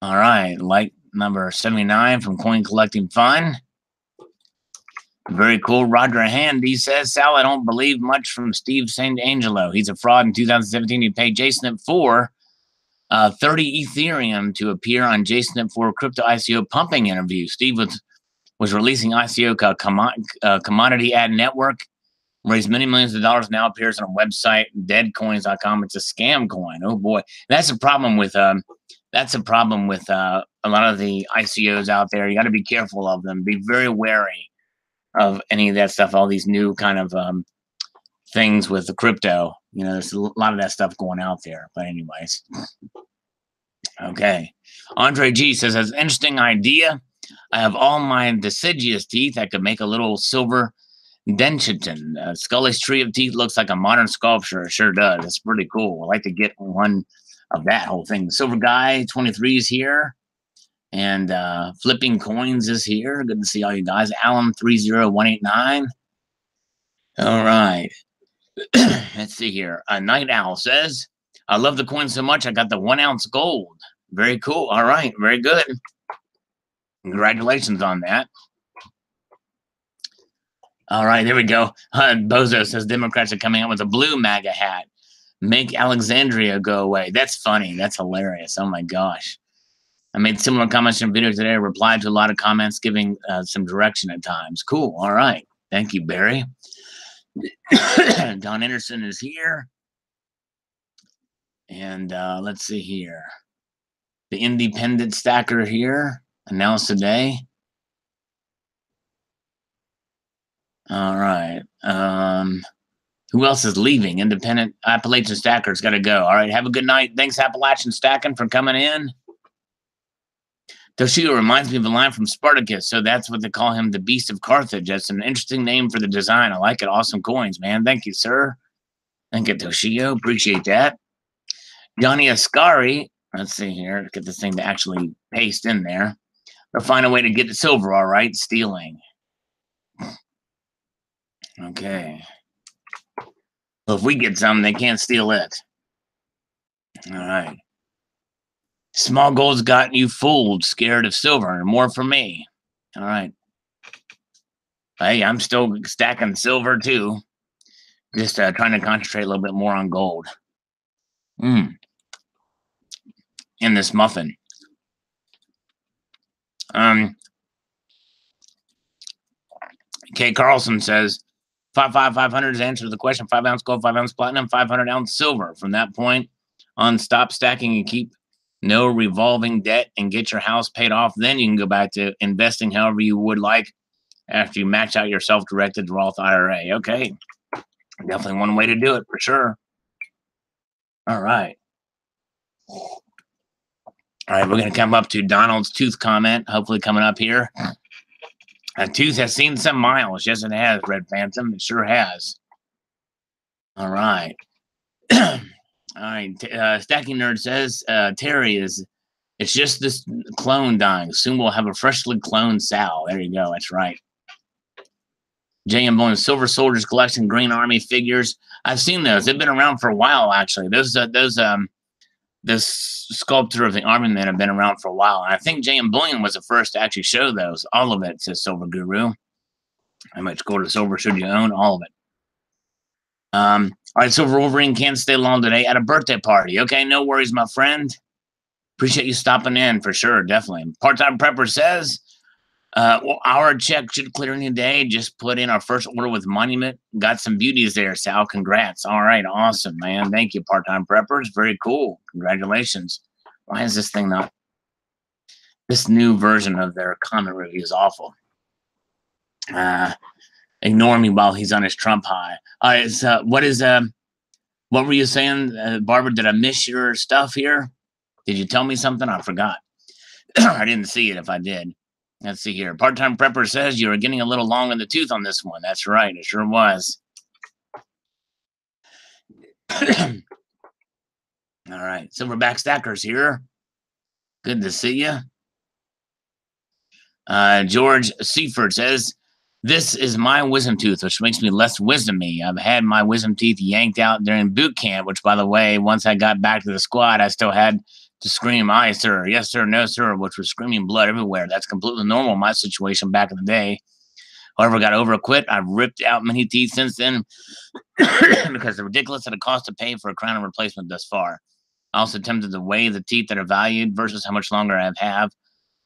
All right. Like number 79 from Coin Collecting Fun. Very cool. Roger Handy says, Sal, I don't believe much from Steve St. Angelo. He's a fraud. In 2017, he paid Jason for 30 Ethereum to appear on Jason for crypto ICO pumping interview. Steve was releasing ICO commodity ad network, raised many millions of dollars, now appears on a website, deadcoins.com. It's a scam coin. Oh boy. That's a problem with a lot of the ICOs out there. You got to be careful of them. Be very wary of any of that stuff, all these new kind of things with the crypto. You know, there's a lot of that stuff going out there. But anyways. Okay. Andre G says, that's an interesting idea. I have all my deciduous teeth. I could make a little silver dentition. Scully's tree of teeth looks like a modern sculpture. It sure does. It's pretty cool. I'd like to get one of that whole thing. Silver Guy 23 is here. And Flipping Coins is here. Good to see all you guys. Alan 30189. All right. Let's see here. Night Owl says, I love the coin so much. I got the 1 ounce gold. Very cool. All right. Very good. Congratulations on that. All right. There we go. Bozo says Democrats are coming out with a blue MAGA hat. Make Alexandria go away. That's funny. That's hilarious. Oh my gosh. I made similar comments in a video today. I replied to a lot of comments, giving some direction at times. Cool. All right. Thank you, Barry. Don Anderson is here. And let's see here. The independent stacker here announced today. All right. Who else is leaving? Independent Appalachian Stacker's got to go. All right. Have a good night. Thanks, Appalachian Stacking, for coming in. Toshio reminds me of a line from Spartacus, so that's what they call him, the Beast of Carthage. That's an interesting name for the design. I like it. Awesome coins, man. Thank you, sir. Thank you, Toshio. Appreciate that. Johnny Ascari. Let's see here. Get this thing to actually paste in there. They'll find a way to get the silver, all right? Stealing. Okay. Well, if we get some, they can't steal it. All right. Small gold's got you fooled, scared of silver. More for me. All right. Hey, I'm still stacking silver too. Just trying to concentrate a little bit more on gold. In this muffin. K. Carlson says, 500 is answer to the question. 5 ounce gold, 5 ounce platinum, 500 ounce silver. From that point on, stop stacking and keep no revolving debt, and get your house paid off. Then you can go back to investing however you would like after you max out your self-directed Roth IRA. Okay, definitely one way to do it for sure. All right. All right, we're going to come up to Donald's tooth comment, hopefully coming up here. A tooth has seen some miles. Yes, it has, Red Phantom. It sure has. All right. All right. Stacking Nerd says, Terry it's just this clone dying. Soon we'll have a freshly cloned Sal. There you go. That's right. J.M. Bones, Silver Soldiers Collection, Green Army figures. I've seen those. They've been around for a while, actually. This sculptor of the Army Men have been around for a while. And I think J.M. Bullion was the first to actually show those. All of it, says Silver Guru. How much gold or silver should you own? All of it. All right, Silver Wolverine can't stay long today at a birthday party. Okay, no worries, my friend. Appreciate you stopping in for sure, definitely. Part-time Prepper says, well, our check should clear any day. Just put in our first order with Monument. Got some beauties there, Sal. Congrats. All right, awesome, man. Thank you, Part-time Preppers. Very cool. Congratulations. Why is this thing not? This new version of their comment review is awful. Ignore me while he's on his Trump high. All right, what were you saying, Barbara? Did I miss your stuff here? Did you tell me something? I forgot. I didn't see it if I did. Let's see here. Part-time Prepper says you were getting a little long in the tooth on this one. That's right. It sure was. All right. Silverback Stackers here. Good to see you. George Seaford says, this is my wisdom tooth, which makes me less wisdom-y. I've had my wisdom teeth yanked out during boot camp, which, by the way, once I got back to the squad, I still had to scream, aye, sir, yes, sir, no, sir, which was screaming blood everywhere. That's completely normal in my situation back in the day. However, got over quit. I've ripped out many teeth since then because they're ridiculous at a cost to pay for a crown replacement thus far. I also attempted to weigh the teeth that are valued versus how much longer I have.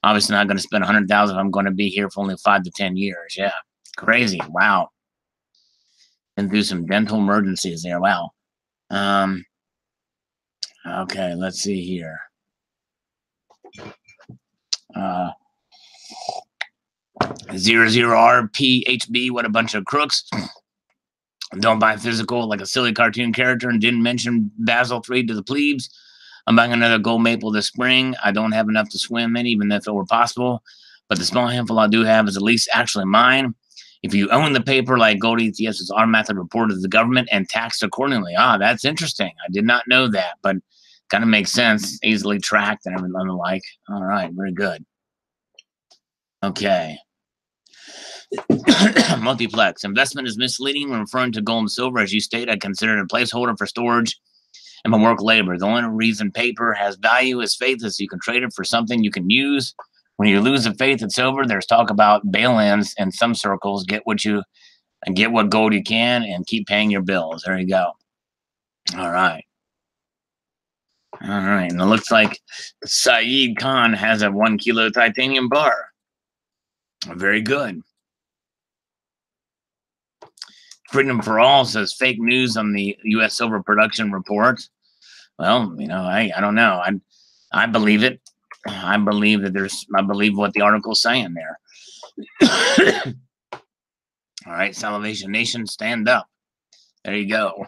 Obviously not going to spend $100,000 if I'm going to be here for only 5 to 10 years. Yeah, crazy. Wow. Been through some dental emergencies there. Wow. Okay, let's see here. 00RPHB, what a bunch of crooks. Don't buy physical like a silly cartoon character and didn't mention Basel 3 to the plebes. I'm buying another gold maple this spring. I don't have enough to swim in, even if it were possible. But the small handful I do have is at least actually mine. If you own the paper like gold ETFs, it's automatically reported to the government and taxed accordingly. Ah, that's interesting. I did not know that, but kind of makes sense. Easily tracked and everything the like. All right, very good. Okay. Multiplex. Investment is misleading when referring to gold and silver. As you state, I consider it a placeholder for storage and my work labor. The only reason paper has value is faith, is you can trade it for something you can use. When you lose the faith in silver, there's talk about bail-ins in some circles. Get what gold you can and keep paying your bills. There you go. All right. All right. And it looks like Saeed Khan has a 1 kilo titanium bar. Very good. Freedom for All says fake news on the U.S. silver production report. Well, I don't know. I believe it. I believe what the article's saying there. All right, Salivation Nation, stand up. There you go.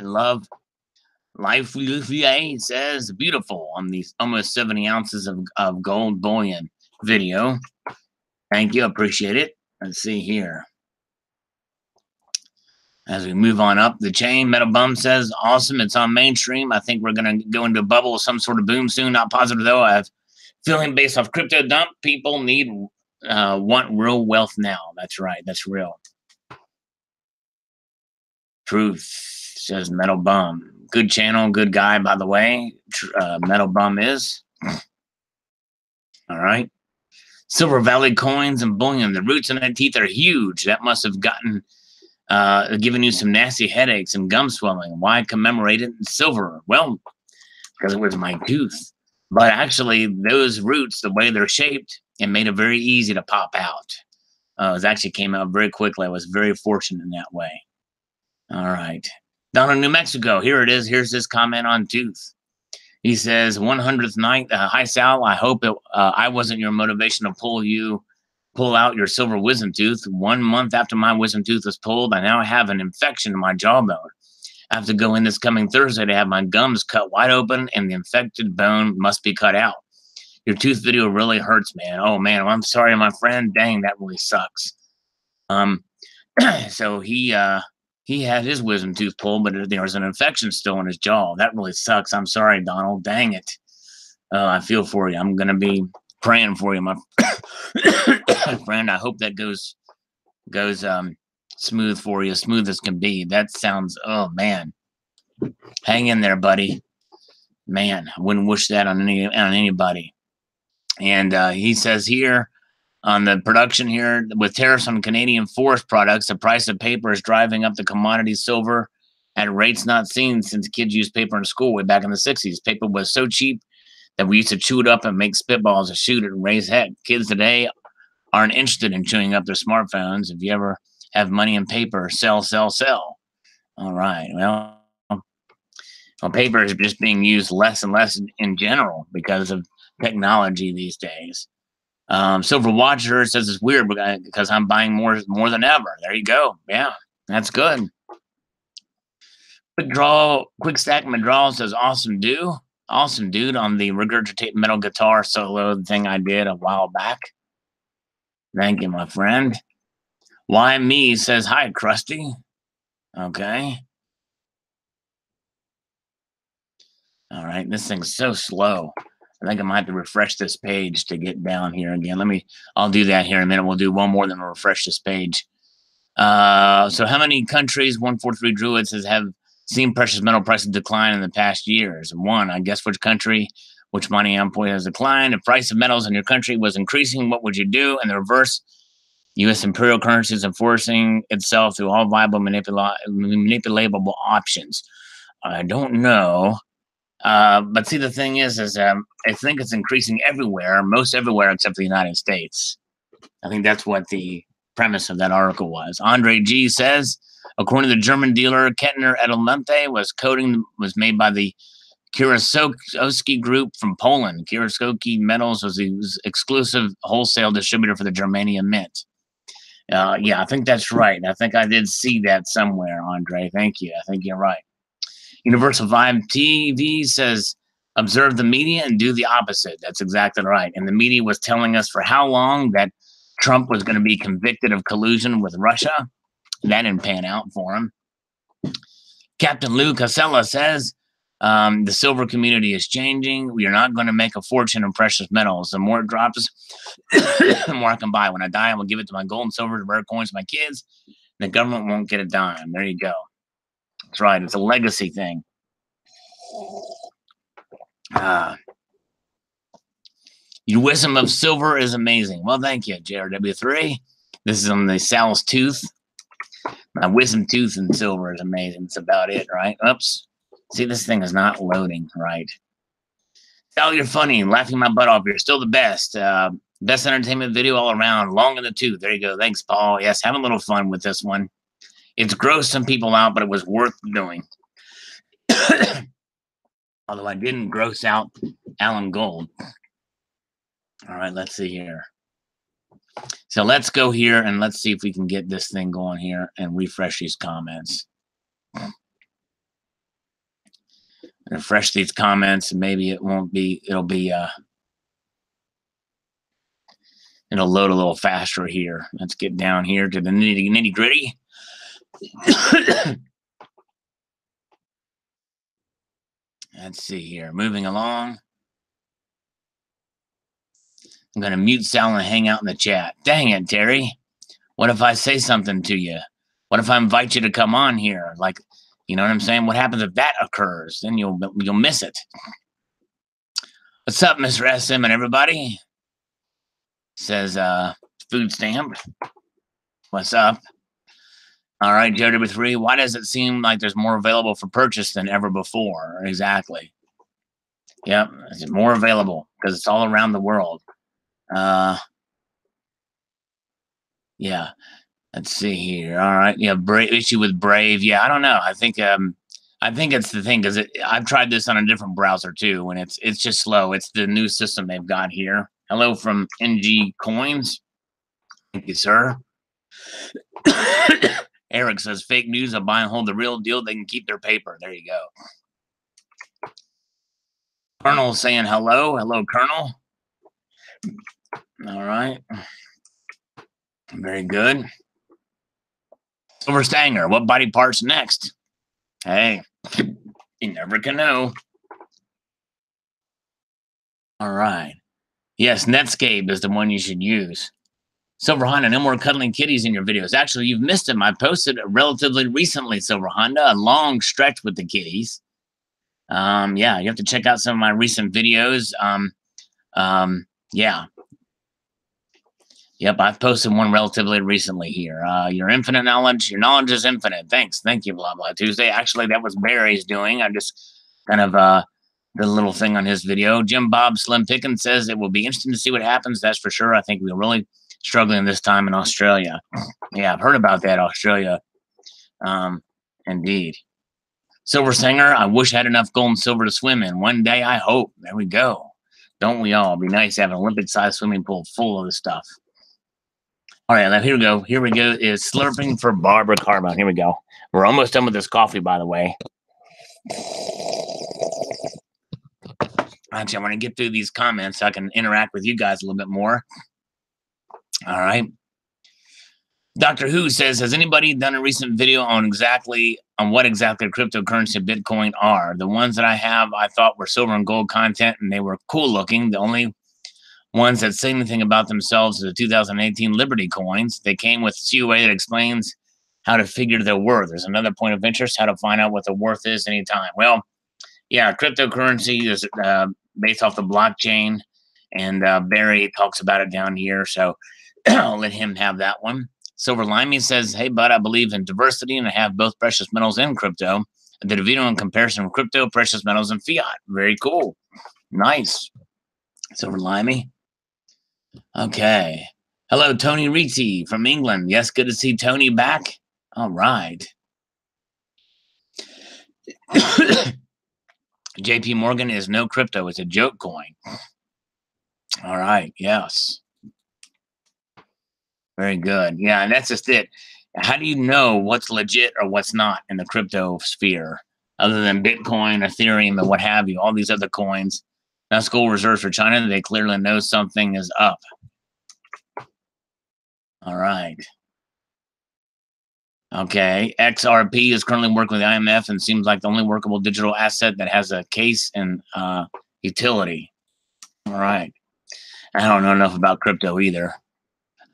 Love Life says beautiful on these almost 70 ounces of gold bullion video. Thank you, appreciate it. Let's see here. As we move on up the chain, Metal Bum says, awesome, it's on mainstream. I think we're going to go into a bubble of some sort of boom soon. Not positive, though. I have feeling based off crypto dump. People want real wealth now. That's right. That's real. Truth, says Metal Bum. Good channel, good guy, by the way. Metal Bum is. All right. Silver Valley coins and bullion. The roots in that teeth are huge. That must have given you some nasty headaches and gum swelling. Why commemorate it in silver? Well, because it was my tooth. But actually, those roots, the way they're shaped, it made it very easy to pop out. It actually came out very quickly. I was very fortunate in that way. All right. Down in New Mexico, here it is. Here's this comment on tooth. He says, 100th night. Hi, Sal. I hope I wasn't your motivation to pull out your silver wisdom tooth. 1 month after my wisdom tooth was pulled, I now have an infection in my jawbone. I have to go in this coming Thursday to have my gums cut wide open, and the infected bone must be cut out. Your tooth video really hurts, man. Oh, man. I'm sorry, my friend. Dang, that really sucks. So he had his wisdom tooth pulled, but there was an infection still in his jaw. That really sucks. I'm sorry, Donald. Dang it. I feel for you. I'm gonna be praying for you, my friend. I hope that goes smooth for you, smooth as can be. That sounds. Oh man, hang in there, buddy. Man, I wouldn't wish that on anybody. And he says here, on the production here, with tariffs on Canadian forest products, the price of paper is driving up the commodity silver at rates not seen since kids used paper in school way back in the 60s. Paper was so cheap that we used to chew it up and make spitballs to shoot it and raise heck. Kids today aren't interested in chewing up their smartphones. If you ever have money in paper, sell, sell, sell. All right. Well, paper is just being used less and less in general because of technology these days. Silver Watcher says it's weird because I'm buying more than ever. There you go. Yeah, that's good. Quick Stack Madral says awesome dude on the Regurgitate Metal guitar solo thing I did a while back. Thank you, my friend. Why Me says hi, Krusty. Okay. All right, this thing's so slow. I think I might have to refresh this page to get down here again. I'll do that here in a minute. We'll do one more, then we'll refresh this page. So how many countries, 143 Druid says, have seen precious metal prices decline in the past years? One, I guess which country, which money point has declined. If price of metals in your country was increasing, what would you do? In the reverse, U.S. imperial currency is enforcing itself through all viable manipulatable options. I don't know. But see, the thing is I think it's increasing everywhere, most everywhere except the United States. I think that's what the premise of that article was. Andre G says, according to the German dealer Kettner Edelmonte, was made by the Kuraszewski Group from Poland. Kuraszewski Metals was the exclusive wholesale distributor for the Germanium Mint. Yeah, I think that's right. I think I did see that somewhere, Andre. Thank you. I think you're right. Universal Vibe TV says, observe the media and do the opposite. That's exactly right. And the media was telling us for how long that Trump was going to be convicted of collusion with Russia. That didn't pan out for him. Captain Lou Casella says, the silver community is changing. We are not going to make a fortune in precious metals. The more it drops, the more I can buy. When I die, I will give it to my gold and silver, rare coins to my kids. The government won't get a dime. There you go. That's right. It's a legacy thing. Your wisdom of silver is amazing. Well, thank you, JRW3. This is on the Sal's tooth. My wisdom tooth and silver is amazing. That's about it, right? Oops. See, this thing is not loading, right? Sal, you're funny. Laughing my butt off. You're still the best. Best entertainment video all around. Long in the tooth. There you go. Thanks, Paul. Yes, having a little fun with this one. It's grossed some people out, but it was worth doing. Although I didn't gross out Alan Gold. All right, let's see here. So let's go here and let's see if we can get this thing going here and refresh these comments. Refresh these comments and maybe it won't be, it'll load a little faster here. Let's get down here to the nitty gritty. Let's see here. Moving along. I'm going to mute Sal and hang out in the chat. Dang it, Terry. What if I say something to you? What if I invite you to come on here? Like, you know what I'm saying? What happens if that occurs? Then you'll miss it. What's up, Mr. SM and everybody? Says food stamp. What's up? All right, JW3. Why does it seem like there's more available for purchase than ever before? Exactly. Yep, it's more available because it's all around the world. Yeah. Let's see here. All right. Yeah, issue with Brave. Yeah, I don't know. I think I think it's the thing because I've tried this on a different browser too, and it's just slow. It's the new system they've got here. Hello from NG Coins. Thank you, sir. Eric says fake news. I'll buy and hold the real deal. They can keep their paper. There you go. Colonel saying hello. Hello, Colonel. All right. Very good. Silver Stanger. What body part's next? Hey, you never can know. All right. Yes, Netscape is the one you should use. Silver Honda, no more cuddling kitties in your videos. Actually, you've missed them. I posted relatively recently, Silver Honda, a long stretch with the kitties. Yeah, you have to check out some of my recent videos. Yeah. Yep, I've posted one relatively recently here. Your infinite knowledge, your knowledge is infinite. Thanks. Thank you, blah, blah, Tuesday. Actually, that was Barry's doing. I just kind of did a little thing on his video. Jim Bob Slim Pickens says it will be interesting to see what happens. That's for sure. I think we're really struggling this time in Australia. Yeah, I've heard about that, Australia. Indeed. Silver Singer, I wish I had enough gold and silver to swim in. One day, I hope. There we go. Don't we all? It'd be nice to have an Olympic-sized swimming pool full of this stuff. All right, now here we go. Here we go. Is slurping for Barbara Carbone. Here we go. We're almost done with this coffee, by the way. Actually, I want to get through these comments so I can interact with you guys a little bit more. All right. Doctor Who says, has anybody done a recent video on what exactly cryptocurrency and Bitcoin are? The ones that I have, I thought were silver and gold content, and they were cool looking. The only ones that say anything about themselves are the 2018 Liberty coins. They came with a COA that explains how to figure their worth. There's another point of interest, how to find out what the worth is anytime. Well, yeah, cryptocurrency is based off the blockchain, and Barry talks about it down here, so I'll let him have that one. Silver Limey says, hey, bud, I believe in diversity, and I have both precious metals and crypto. I did a video in comparison of crypto, precious metals, and fiat. Very cool. Nice. Silver Limey. Okay. Hello, Tony Rizzi from England. Yes, good to see Tony back. All right. JP Morgan is no crypto. It's a joke coin. All right. Yes. Very good. Yeah, and that's just it. How do you know what's legit or what's not in the crypto sphere, other than Bitcoin, Ethereum, and what have you, all these other coins? That's gold reserves for China. They clearly know something is up. All right. Okay. XRP is currently working with the IMF and seems like the only workable digital asset that has a case and utility. All right. I don't know enough about crypto either.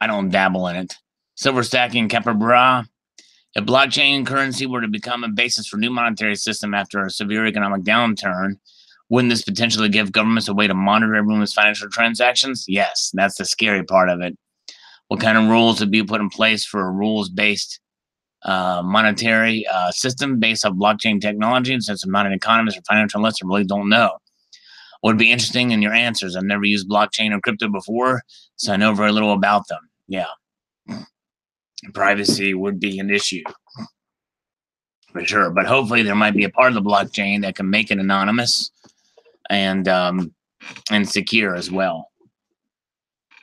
I don't dabble in it. Silver stacking, Capabra. If blockchain currency were to become a basis for new monetary system after a severe economic downturn, wouldn't this potentially give governments a way to monitor everyone's financial transactions? Yes, that's the scary part of it. What kind of rules would be put in place for a rules-based monetary system based off blockchain technology? And since I'm not an economist or financial analyst, I really don't know. Would be interesting in your answers. I've never used blockchain or crypto before, so I know very little about them. Yeah. Privacy would be an issue for sure, but hopefully there might be a part of the blockchain that can make it anonymous and secure as well.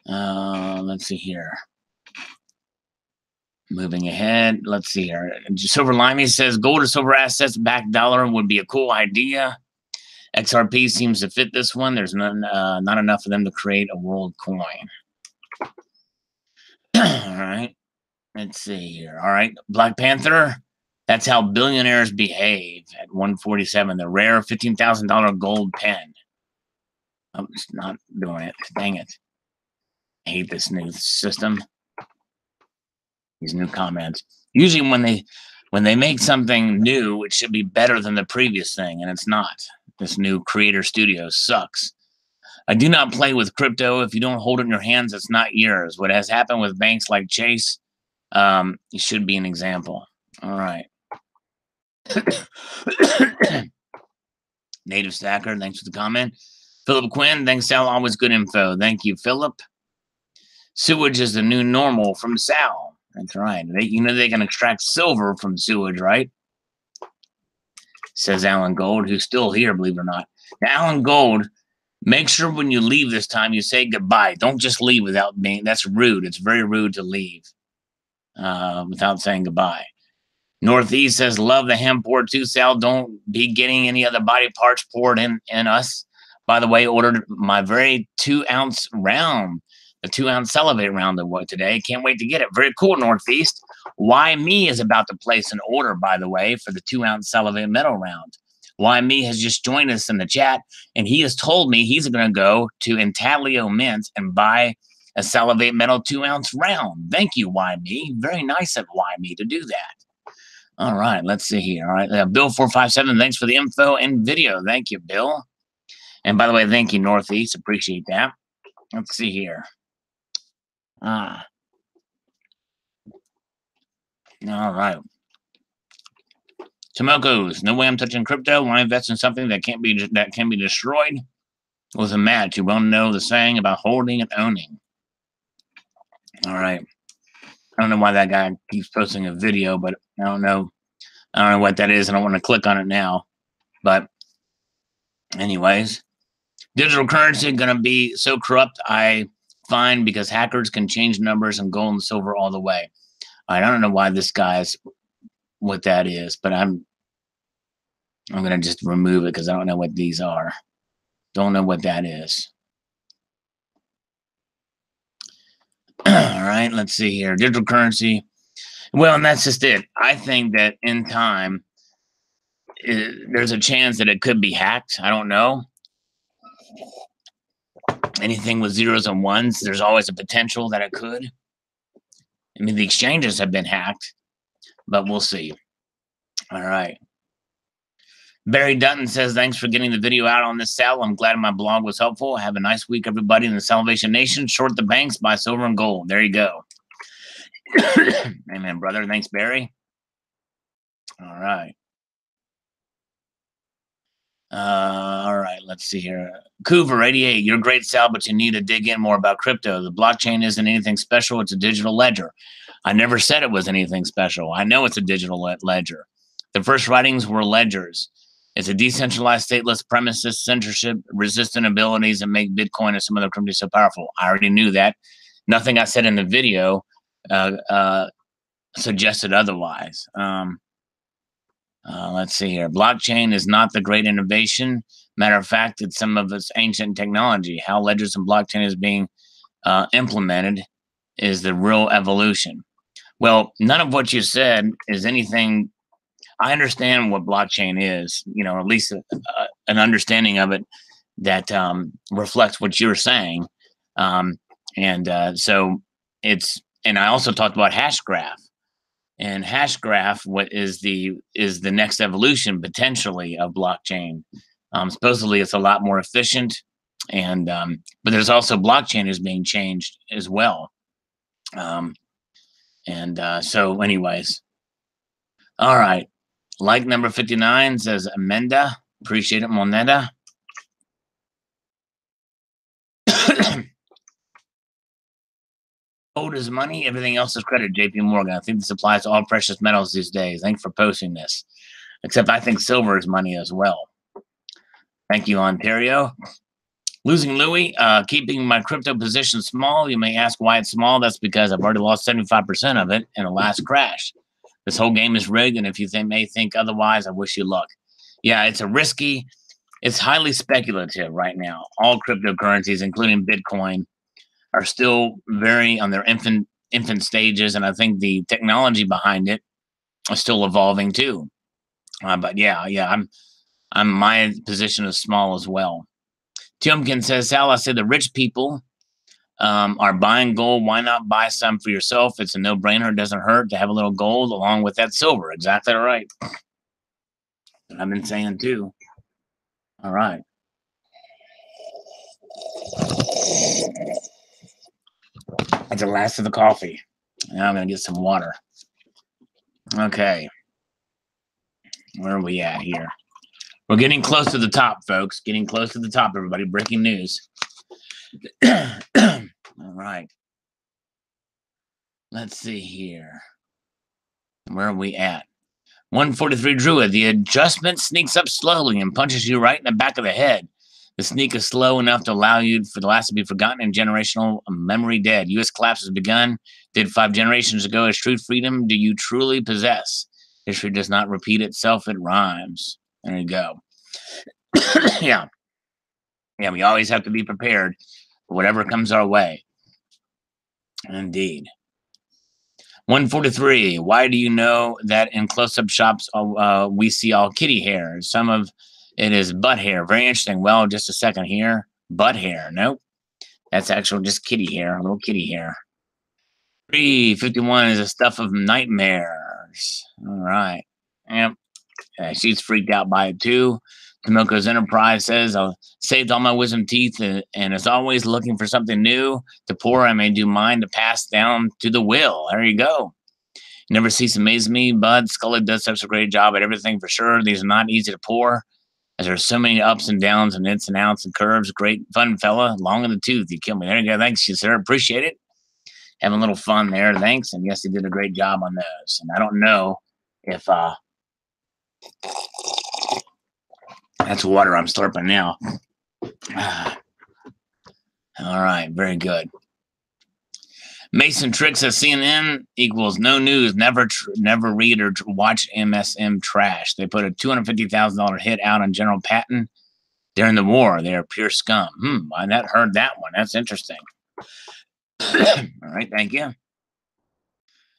Let's see here. Moving ahead, let's see here. Silver Limey says gold or silver assets backed dollar would be a cool idea. XRP seems to fit this one. There's not enough for them to create a world coin. All right. Let's see here. All right. Black Panther. That's how billionaires behave at 147. The rare $15,000 gold pen. I'm just not doing it. Dang it. I hate this new system. These new comments. Usually when they make something new, it should be better than the previous thing, and it's not. This new Creator Studio sucks. I do not play with crypto. If you don't hold it in your hands, it's not yours. What has happened with banks like Chase, it should be an example. All right. Native Stacker, thanks for the comment. Philip Quinn, thanks, Sal. Always good info. Thank you, Philip. Sewage is the new normal from Sal. That's right. They can extract silver from sewage, right? says Alan Gold, who's still here, believe it or not. Now, Alan Gold, make sure when you leave this time, you say goodbye. Don't just leave without being, that's rude. It's very rude to leave without saying goodbye. Northeast says, love the hemp board too, Sal. Don't be getting any other body parts poured in us. By the way, ordered my very 2-ounce round, the 2-ounce Salivate round today. Can't wait to get it. Very cool, Northeast. Why Me is about to place an order, by the way, for the 2-ounce Salivate Metal round. Why Me has just joined us in the chat, and he has told me he's going to go to Intaglio Mint and buy a Salivate Metal 2-ounce round. Thank you, Why Me. Very nice of Why Me to do that. All right, let's see here. All right, Bill457, thanks for the info and video. Thank you, Bill. And by the way, thank you, Northeast. Appreciate that. Let's see here. All right. Tomokos, no way I'm touching crypto. When I invest in something that can be destroyed with a match, you won't know the saying about holding and owning. All right. I don't know why that guy keeps posting a video, but I don't know what that is. I don't want to click on it now. But anyways, digital currency going to be so corrupt, I find, because hackers can change numbers and gold and silver all the way. All right, I don't know why this guy's what that is, but I'm going to just remove it because I don't know what these are. Don't know what that is. All right, let's see here. Digital currency. Well, and that's just it. I think that in time, there's a chance that it could be hacked. I don't know. Anything with zeros and ones, there's always a potential that it could. I mean, the exchanges have been hacked, but we'll see. All right. Barry Dutton says, thanks for getting the video out on this, Sal. I'm glad my blog was helpful. Have a nice week, everybody in the Salvation Nation. Short the banks, buy silver and gold. There you go. Amen, brother. Thanks, Barry. All right. All right, let's see here. Coover 88, you're great, Sal, but you need to dig in more about crypto. The blockchain isn't anything special. It's a digital ledger. I never said it was anything special. I know it's a digital ledger. The first writings were ledgers. It's a decentralized, stateless, premises, censorship-resistant abilities that make Bitcoin and some other crypto so powerful. I already knew that. Nothing I said in the video suggested otherwise. Let's see here. Blockchain is not the great innovation. Matter of fact, it's some of its ancient technology. How ledgers and blockchain is being implemented is the real evolution. Well, none of what you said is anything. I understand what blockchain is, at least an understanding of it that reflects what you're saying. So it's, and I also talked about hash graph. And hash graph, what is the next evolution potentially of blockchain? Supposedly, it's a lot more efficient, and but there's also blockchain is being changed as well. So, anyways, all right. Like number 59 says Amenda. Appreciate it, Moneta. Gold is money. Everything else is credit. JP Morgan. I think this applies to all precious metals these days. Thanks for posting this. Except I think silver is money as well. Thank you, Ontario. Losing Louis. Keeping my crypto position small. You may ask why it's small. That's because I've already lost 75% of it in the last crash. This whole game is rigged, and if you may think otherwise, I wish you luck. Yeah, it's highly speculative right now. All cryptocurrencies, including Bitcoin, are still very on their infant stages, and I think the technology behind it is still evolving too. But yeah, I'm my position is small as well. Tiomkin says, Sal, I said the rich people are buying gold. Why not buy some for yourself? It's a no-brainer. It doesn't hurt to have a little gold along with that silver. Exactly right. I've been saying too. All right. That's the last of the coffee. Now I'm going to get some water. Okay. Where are we at here? We're getting close to the top, folks. Getting close to the top, everybody. Breaking news. All right. Let's see here. Where are we at? 143 Druid. The adjustment sneaks up slowly and punches you right in the back of the head. The sneak is slow enough to allow you for the last to be forgotten and generational memory dead. U.S. collapse has begun. Did 5 generations ago. As true freedom do you truly possess? History does not repeat itself. It rhymes. There you go. Yeah. Yeah, we always have to be prepared for whatever comes our way. Indeed. 143. Why do you know that in close-up shops we see all kitty hair? Some of it is butt hair. Very interesting. Well, just a second here. Butt hair. Nope. That's actual just kitty hair. A little kitty hair. 351 is the stuff of nightmares. All right. Yep. She's freaked out by it too. Tomoko's Enterprise says, I saved all my wisdom teeth and is always looking for something new to pour. I may do mine to pass down to the will. There you go. Never cease to amaze me, Bud. Scully does such a great job at everything for sure. These are not easy to pour, as there's so many ups and downs and ins and outs and curves. Great fun fella. Long in the tooth. You killed me. There you go. Thanks, sir. Appreciate it. Having a little fun there. Thanks. And yes, he did a great job on those. And I don't know if that's water I'm slurping now. All right, very good. Mason Tricks at CNN equals no news. Never read or watch MSM trash. They put a $250,000 hit out on General Patton during the war. They are pure scum. I not heard that one. That's interesting. All right, thank you.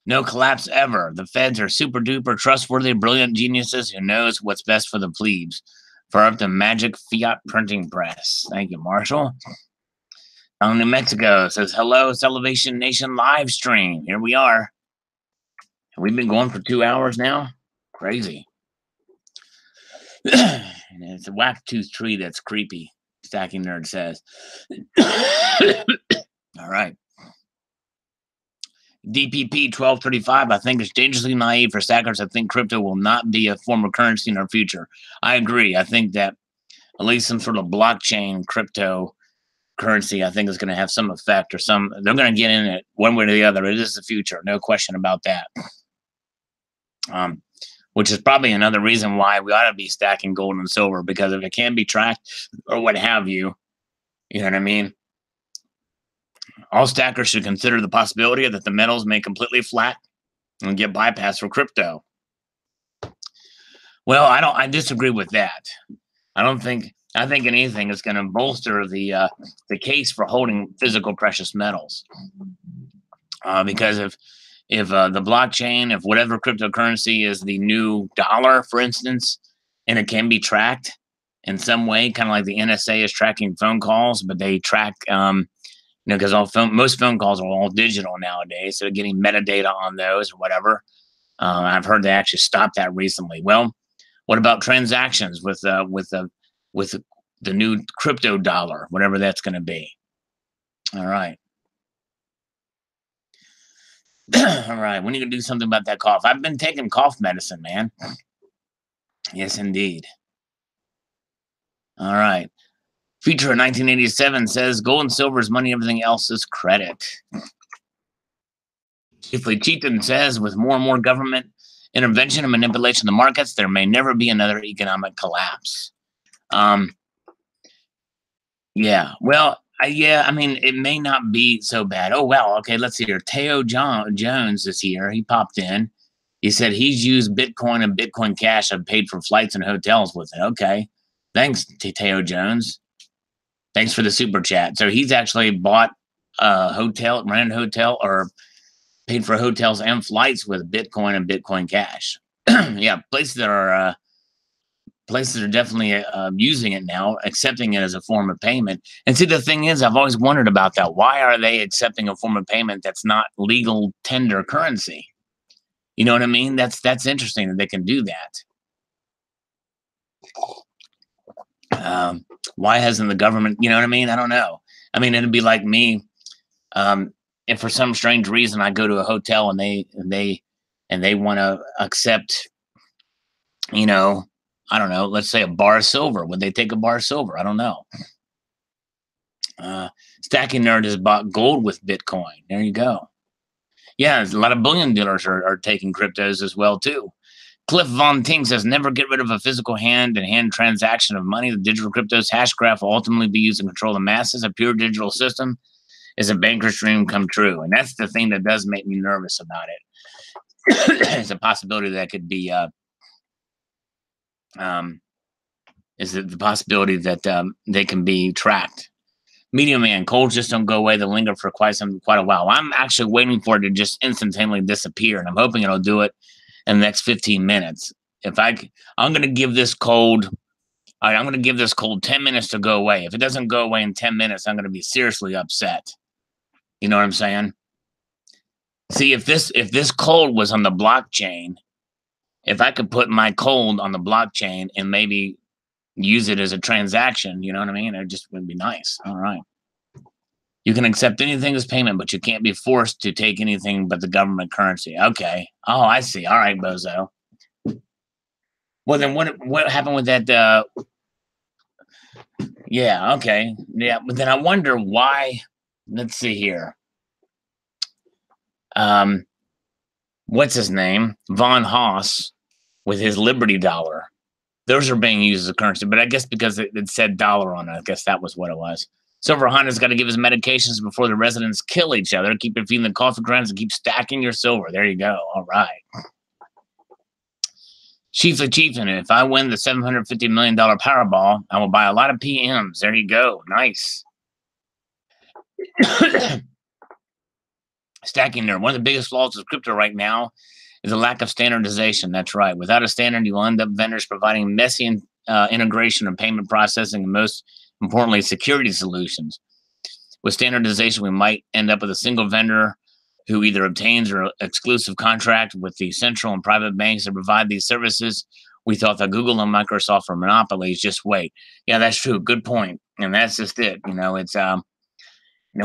No collapse ever. The feds are super duper trustworthy, brilliant geniuses who knows what's best for the plebes. For up the magic fiat printing press. Thank you, Marshall. New Mexico says, hello, Salivation Nation live stream. Here we are. We've been going for 2 hours now. Crazy. It's a whack tooth tree that's creepy, Stacking Nerd says. All right. DPP 1235, I think it's dangerously naive for stackers. I think crypto will not be a form of currency in our future. I agree. I think that at least some sort of blockchain crypto currency, I think, is going to have some effect or they're going to get in it one way or the other. It is the future. No question about that. Which is probably another reason why we ought to be stacking gold and silver, because if it can be tracked or what have you, you know what I mean? All stackers should consider the possibility that the metals may completely flat and get bypassed for crypto. Well, I disagree with that. I think anything is going to bolster the case for holding physical precious metals. Because if the blockchain, if whatever cryptocurrency is the new dollar, for instance, and it can be tracked in some way, kind of like the NSA is tracking phone calls, but they track because most phone calls are all digital nowadays, so they're getting metadata on those or whatever. I've heard they actually stopped that recently. Well, what about transactions with the new crypto dollar, whatever that's going to be? All right. All right. When are you going to do something about that cough? I've been taking cough medicine, man. Yes, indeed. All right. Feature 1987 says gold and silver is money, everything else is credit. Chiefly Cheaton says with more and more government intervention and manipulation of the markets, there may never be another economic collapse. Yeah. Well, I mean, it may not be so bad. Oh, well, okay, let's see here. Teo Jones is here. He popped in. He said he's used Bitcoin and Bitcoin Cash and paid for flights and hotels with it. Okay. Thanks, Teo Jones. Thanks for the super chat. So he's actually bought a hotel, rented a hotel, or paid for hotels and flights with Bitcoin and Bitcoin Cash. Yeah, places are definitely using it now, accepting it as a form of payment. And see, the thing is, I've always wondered about that. Why are they accepting a form of payment that's not legal tender currency? You know what I mean? That's interesting that they can do that. Why hasn't the government, you know what I mean? I don't know. I mean, it'd be like me. If for some strange reason I go to a hotel and they want to accept, I don't know, let's say a bar of silver. Would they take a bar of silver? I don't know. Stacking Nerd has bought gold with Bitcoin. There you go. Yeah, a lot of bullion dealers are taking cryptos as well, too. Cliff Von Ting says, never get rid of a physical hand-to-hand transaction of money. The digital cryptos hash graph will ultimately be used to control the masses. A pure digital system is a banker's dream come true. And that's the thing that does make me nervous about it. It's a possibility that could be, is the possibility that they can be tracked. Medium Man, colds just don't go away. They linger for quite a while. I'm actually waiting for it to just instantaneously disappear, and I'm hoping it'll do it in the next 15 minutes. I'm going to give this cold, I'm going to give this cold 10 minutes to go away. If it doesn't go away in 10 minutes, I'm going to be seriously upset. You know what I'm saying? See, if this cold was on the blockchain, if I could put my cold on the blockchain and maybe use it as a transaction, you know what I mean? It just would be nice. All right. You can accept anything as payment, but you can't be forced to take anything but the government currency. Okay. Oh, I see. All right, bozo. Well, then what happened with that? Yeah, okay. Yeah, but then I wonder why. Let's see here. What's his name? Von Haas with his Liberty dollar. Those are being used as a currency, but I guess because it said dollar on it, I guess that was what it was. Silver Hunter's got to give his medications before the residents kill each other. Keep your feet in the coffee grounds and keep stacking your silver. There you go. All right. Chiefly Chieftain, if I win the $750 million Powerball, I will buy a lot of PMs. There you go. Nice. Stacking nerd. One of the biggest flaws of crypto right now is a lack of standardization. That's right. Without a standard, you will end up vendors providing messy integration and payment processing, and most importantly, security solutions. With standardization, we might end up with a single vendor who either obtains an exclusive contract with the central and private banks that provide these services. We thought that Google and Microsoft were monopolies. Just wait. Yeah, that's true. Good point. And that's just it. You know, it's no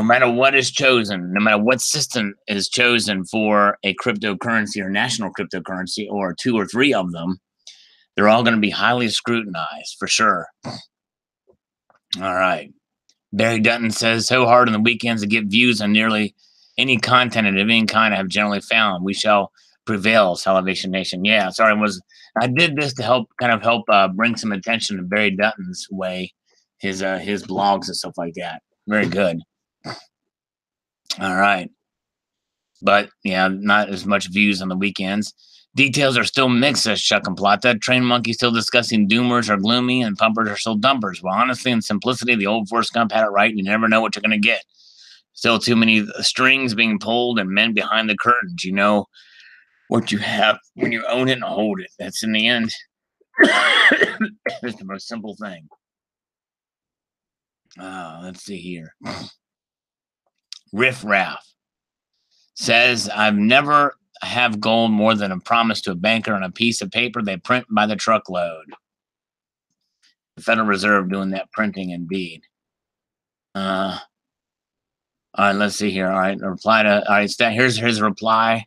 matter what is chosen, no matter what system is chosen for a cryptocurrency or national cryptocurrency, or two or three of them, they're all going to be highly scrutinized for sure. All right. Barry Dutton says, so hard on the weekends to get views on nearly any content of any kind I have generally found. We shall prevail, Salivation Nation. Yeah, sorry, I did this to help bring some attention to Barry Dutton's way, his blogs and stuff like that. Very good. All right. But yeah, not as much views on the weekends. Details are still mixed, says Chuck and Plata. Train Monkey still discussing doomers are gloomy and pumpers are still dumpers. Well, honestly, in simplicity, the old Forrest Gump had it right. You never know what you're going to get. Still too many strings being pulled and men behind the curtains. You know what you have when you own it and hold it. That's in the end. It's the most simple thing. Let's see here. Riff Raff says, I've never have gold more than a promise to a banker on a piece of paper they print by the truckload. The Federal Reserve doing that printing indeed. All right, let's see here. All right, here's his reply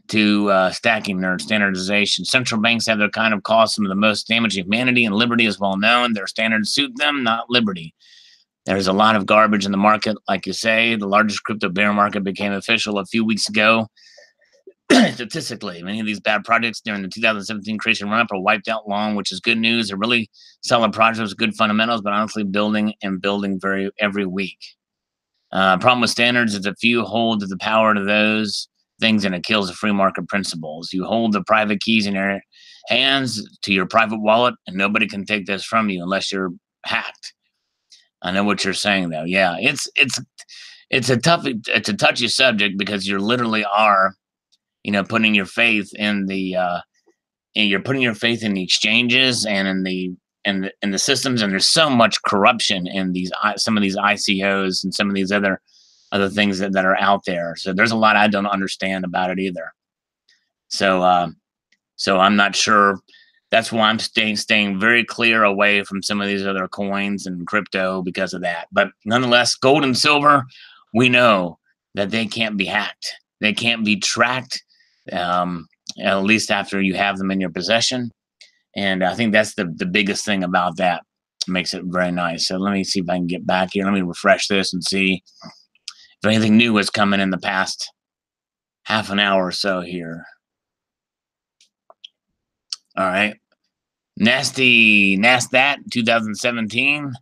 to Stacking Nerd standardization. Central banks have their kind of caused some of the most damage to humanity, and liberty is well known. Their standards suit them, not liberty. There's a lot of garbage in the market, like you say. The largest crypto bear market became official a few weeks ago. Statistically, many of these bad projects during the 2017 creation run-up are wiped out long, which is good news. They're really solid projects with good fundamentals, but honestly building every week. Problem with standards is if you hold the power to those things, and it kills the free market principles. You hold the private keys in your hands to your private wallet, and nobody can take this from you unless you're hacked. I know what you're saying, though. Yeah, it's a touchy subject because you literally are, putting your faith in the exchanges and in the systems, and there's so much corruption in some of these ICOs and some of these other things that are out there. So there's a lot I don't understand about it either. So I'm not sure. That's why I'm staying very clear away from some of these other coins and crypto because of that. But nonetheless, gold and silver, we know that they can't be hacked. They can't be tracked, at least after you have them in your possession. And I think that's the biggest thing about that. It makes it very nice. So let me see if I can get back here. Let me refresh this and see if anything new has come in the past half an hour or so here. All right. Nasty that 2017.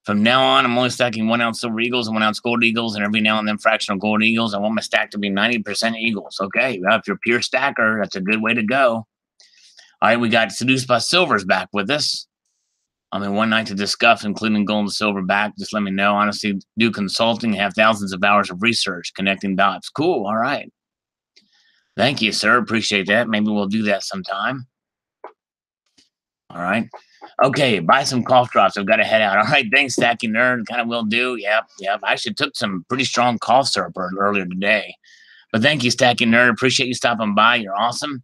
From now on, I'm only stacking 1 ounce silver eagles and 1 ounce gold eagles, and every now and then fractional gold eagles. I want my stack to be 90% eagles. Okay, well, if you're a pure stacker, that's a good way to go. All right, we got Seduced by Silver's back with us. I mean, one night to discuss, including gold and silver back. Just let me know. Honestly, do consulting, have thousands of hours of research, connecting dots. Cool. All right. Thank you, sir. Appreciate that. Maybe we'll do that sometime. All right. Okay, buy some cough drops. I've got to head out. All right, thanks, Stacking Nerd. Kind of will do. Yep. I actually took some pretty strong cough syrup earlier today. But thank you, Stacking Nerd. Appreciate you stopping by. You're awesome.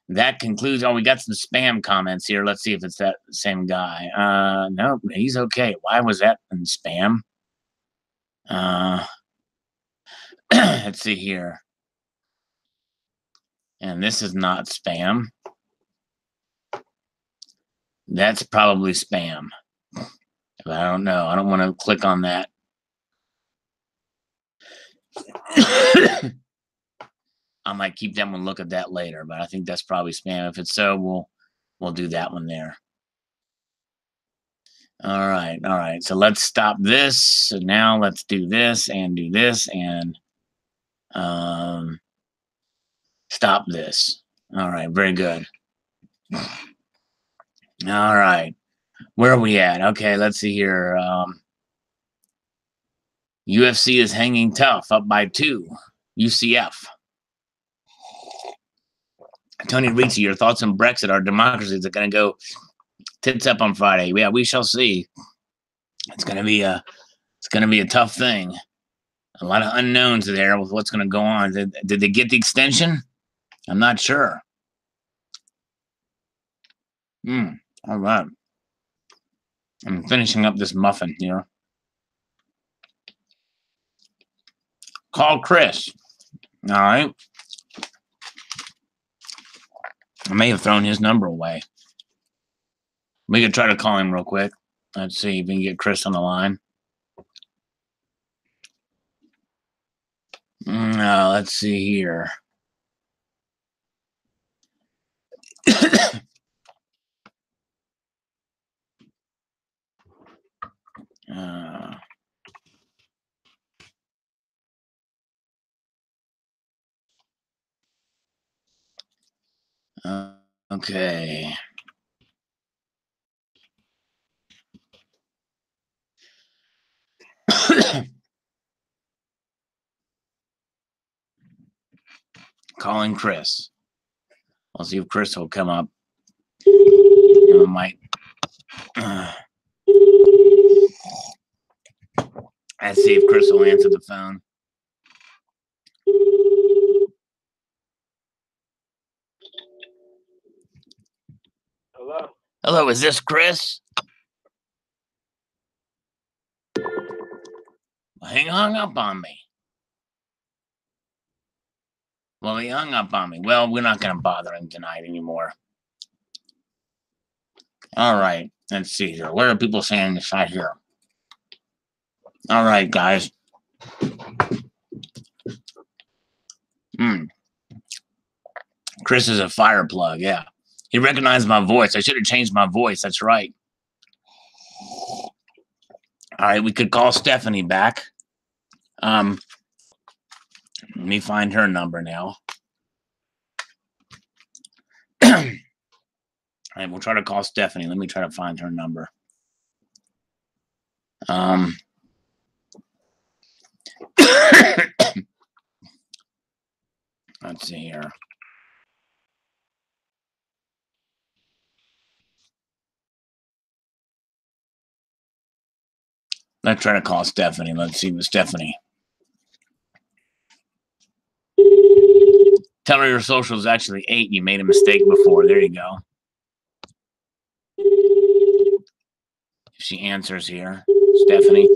That concludes. Oh, we got some spam comments here. Let's see if it's that same guy. No, he's okay. Why was that in spam? Let's see here. And this is not spam. That's probably spam. But I don't know. I don't want to click on that. I might keep that one, look at that later, but I think that's probably spam. If it's so, we'll do that one there. All right. So let's stop this. So now let's do this and stop this. All right, very good. All right. Where are we at? Okay, let's see here. UFC is hanging tough, up by 2. UCF. Tony Ricci, your thoughts on Brexit? Our democracy is going to go tits up on Friday. Yeah, we shall see. It's going to be a tough thing. A lot of unknowns there with what's going to go on. Did they get the extension? I'm not sure. All right. I'm finishing up this muffin here. Call Chris. All right. I may have thrown his number away. We could try to call him real quick. Let's see if we can get Chris on the line. Let's see here. Okay. Calling Chris. I'll see if Chris will come up. I might. Let's see if Chris will answer the phone. Hello, is this Chris? He hung up on me. Well, he hung up on me. Well, we're not going to bother him tonight anymore. All right. Let's see here. What are people saying in the chat here? All right, guys. Chris is a fire plug. Yeah. He recognized my voice. I should have changed my voice. That's right. All right. We could call Stephanie back. Let me find her number now. All right, we'll try to call Stephanie. Let me try to find her number. Let's see here. Let's try to call Stephanie. Let's see with Stephanie. Tell her your social is actually 8. You made a mistake before. There you go. If she answers here, Stephanie.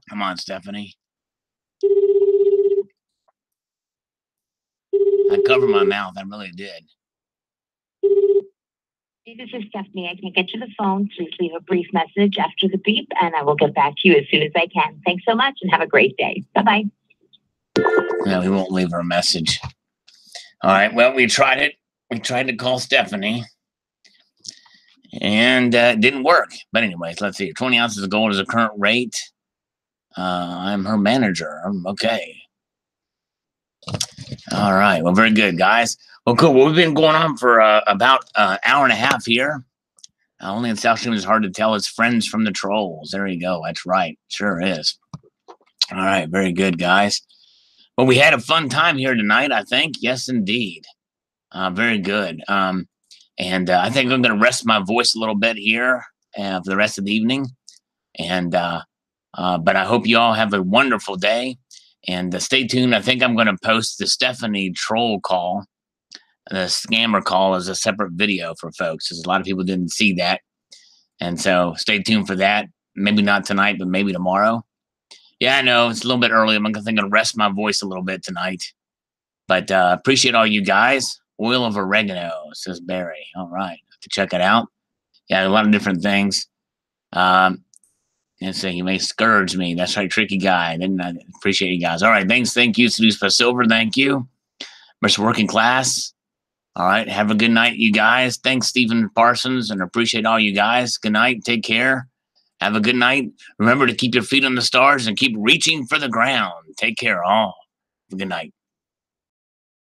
Come on, Stephanie. I covered my mouth. I really did. This is Stephanie. I can't get to the phone. Please leave a brief message after the beep, and I will get back to you as soon as I can. Thanks so much, and have a great day. Bye-bye. No, he won't leave her a message. All right. Well, we tried it. We tried to call Stephanie. And it didn't work. But anyways, let's see. 20 ounces of gold is the current rate. I'm her manager. Okay. All right. Well, very good, guys. Well, cool. Well, we've been going on for about an hour and a half here. Only in South Stream is hard to tell it's friends from the trolls. There you go. That's right. Sure is. All right. Very good, guys. Well, we had a fun time here tonight, I think. Yes, indeed. Very good. And I think I'm going to rest my voice a little bit here for the rest of the evening. And but I hope you all have a wonderful day. And stay tuned. I think I'm going to post the Stephanie troll call, the scammer call, as a separate video for folks, because a lot of people didn't see that. And so stay tuned for that. Maybe not tonight, but maybe tomorrow. Yeah, I know it's a little bit early. I'm going to rest my voice a little bit tonight. But appreciate all you guys. Oil of oregano, says Barry. All right, have to check it out. Yeah, a lot of different things. And so you may scourge me. That's right, tricky guy. Then I appreciate you guys. All right, thanks. Thank you, Seduce for Silver. Thank you, Mr. Working Class. All right, have a good night, you guys. Thanks, Stephen Parsons, and appreciate all you guys. Good night. Take care. Have a good night. Remember to keep your feet on the stars and keep reaching for the ground. Take care, all. Good night.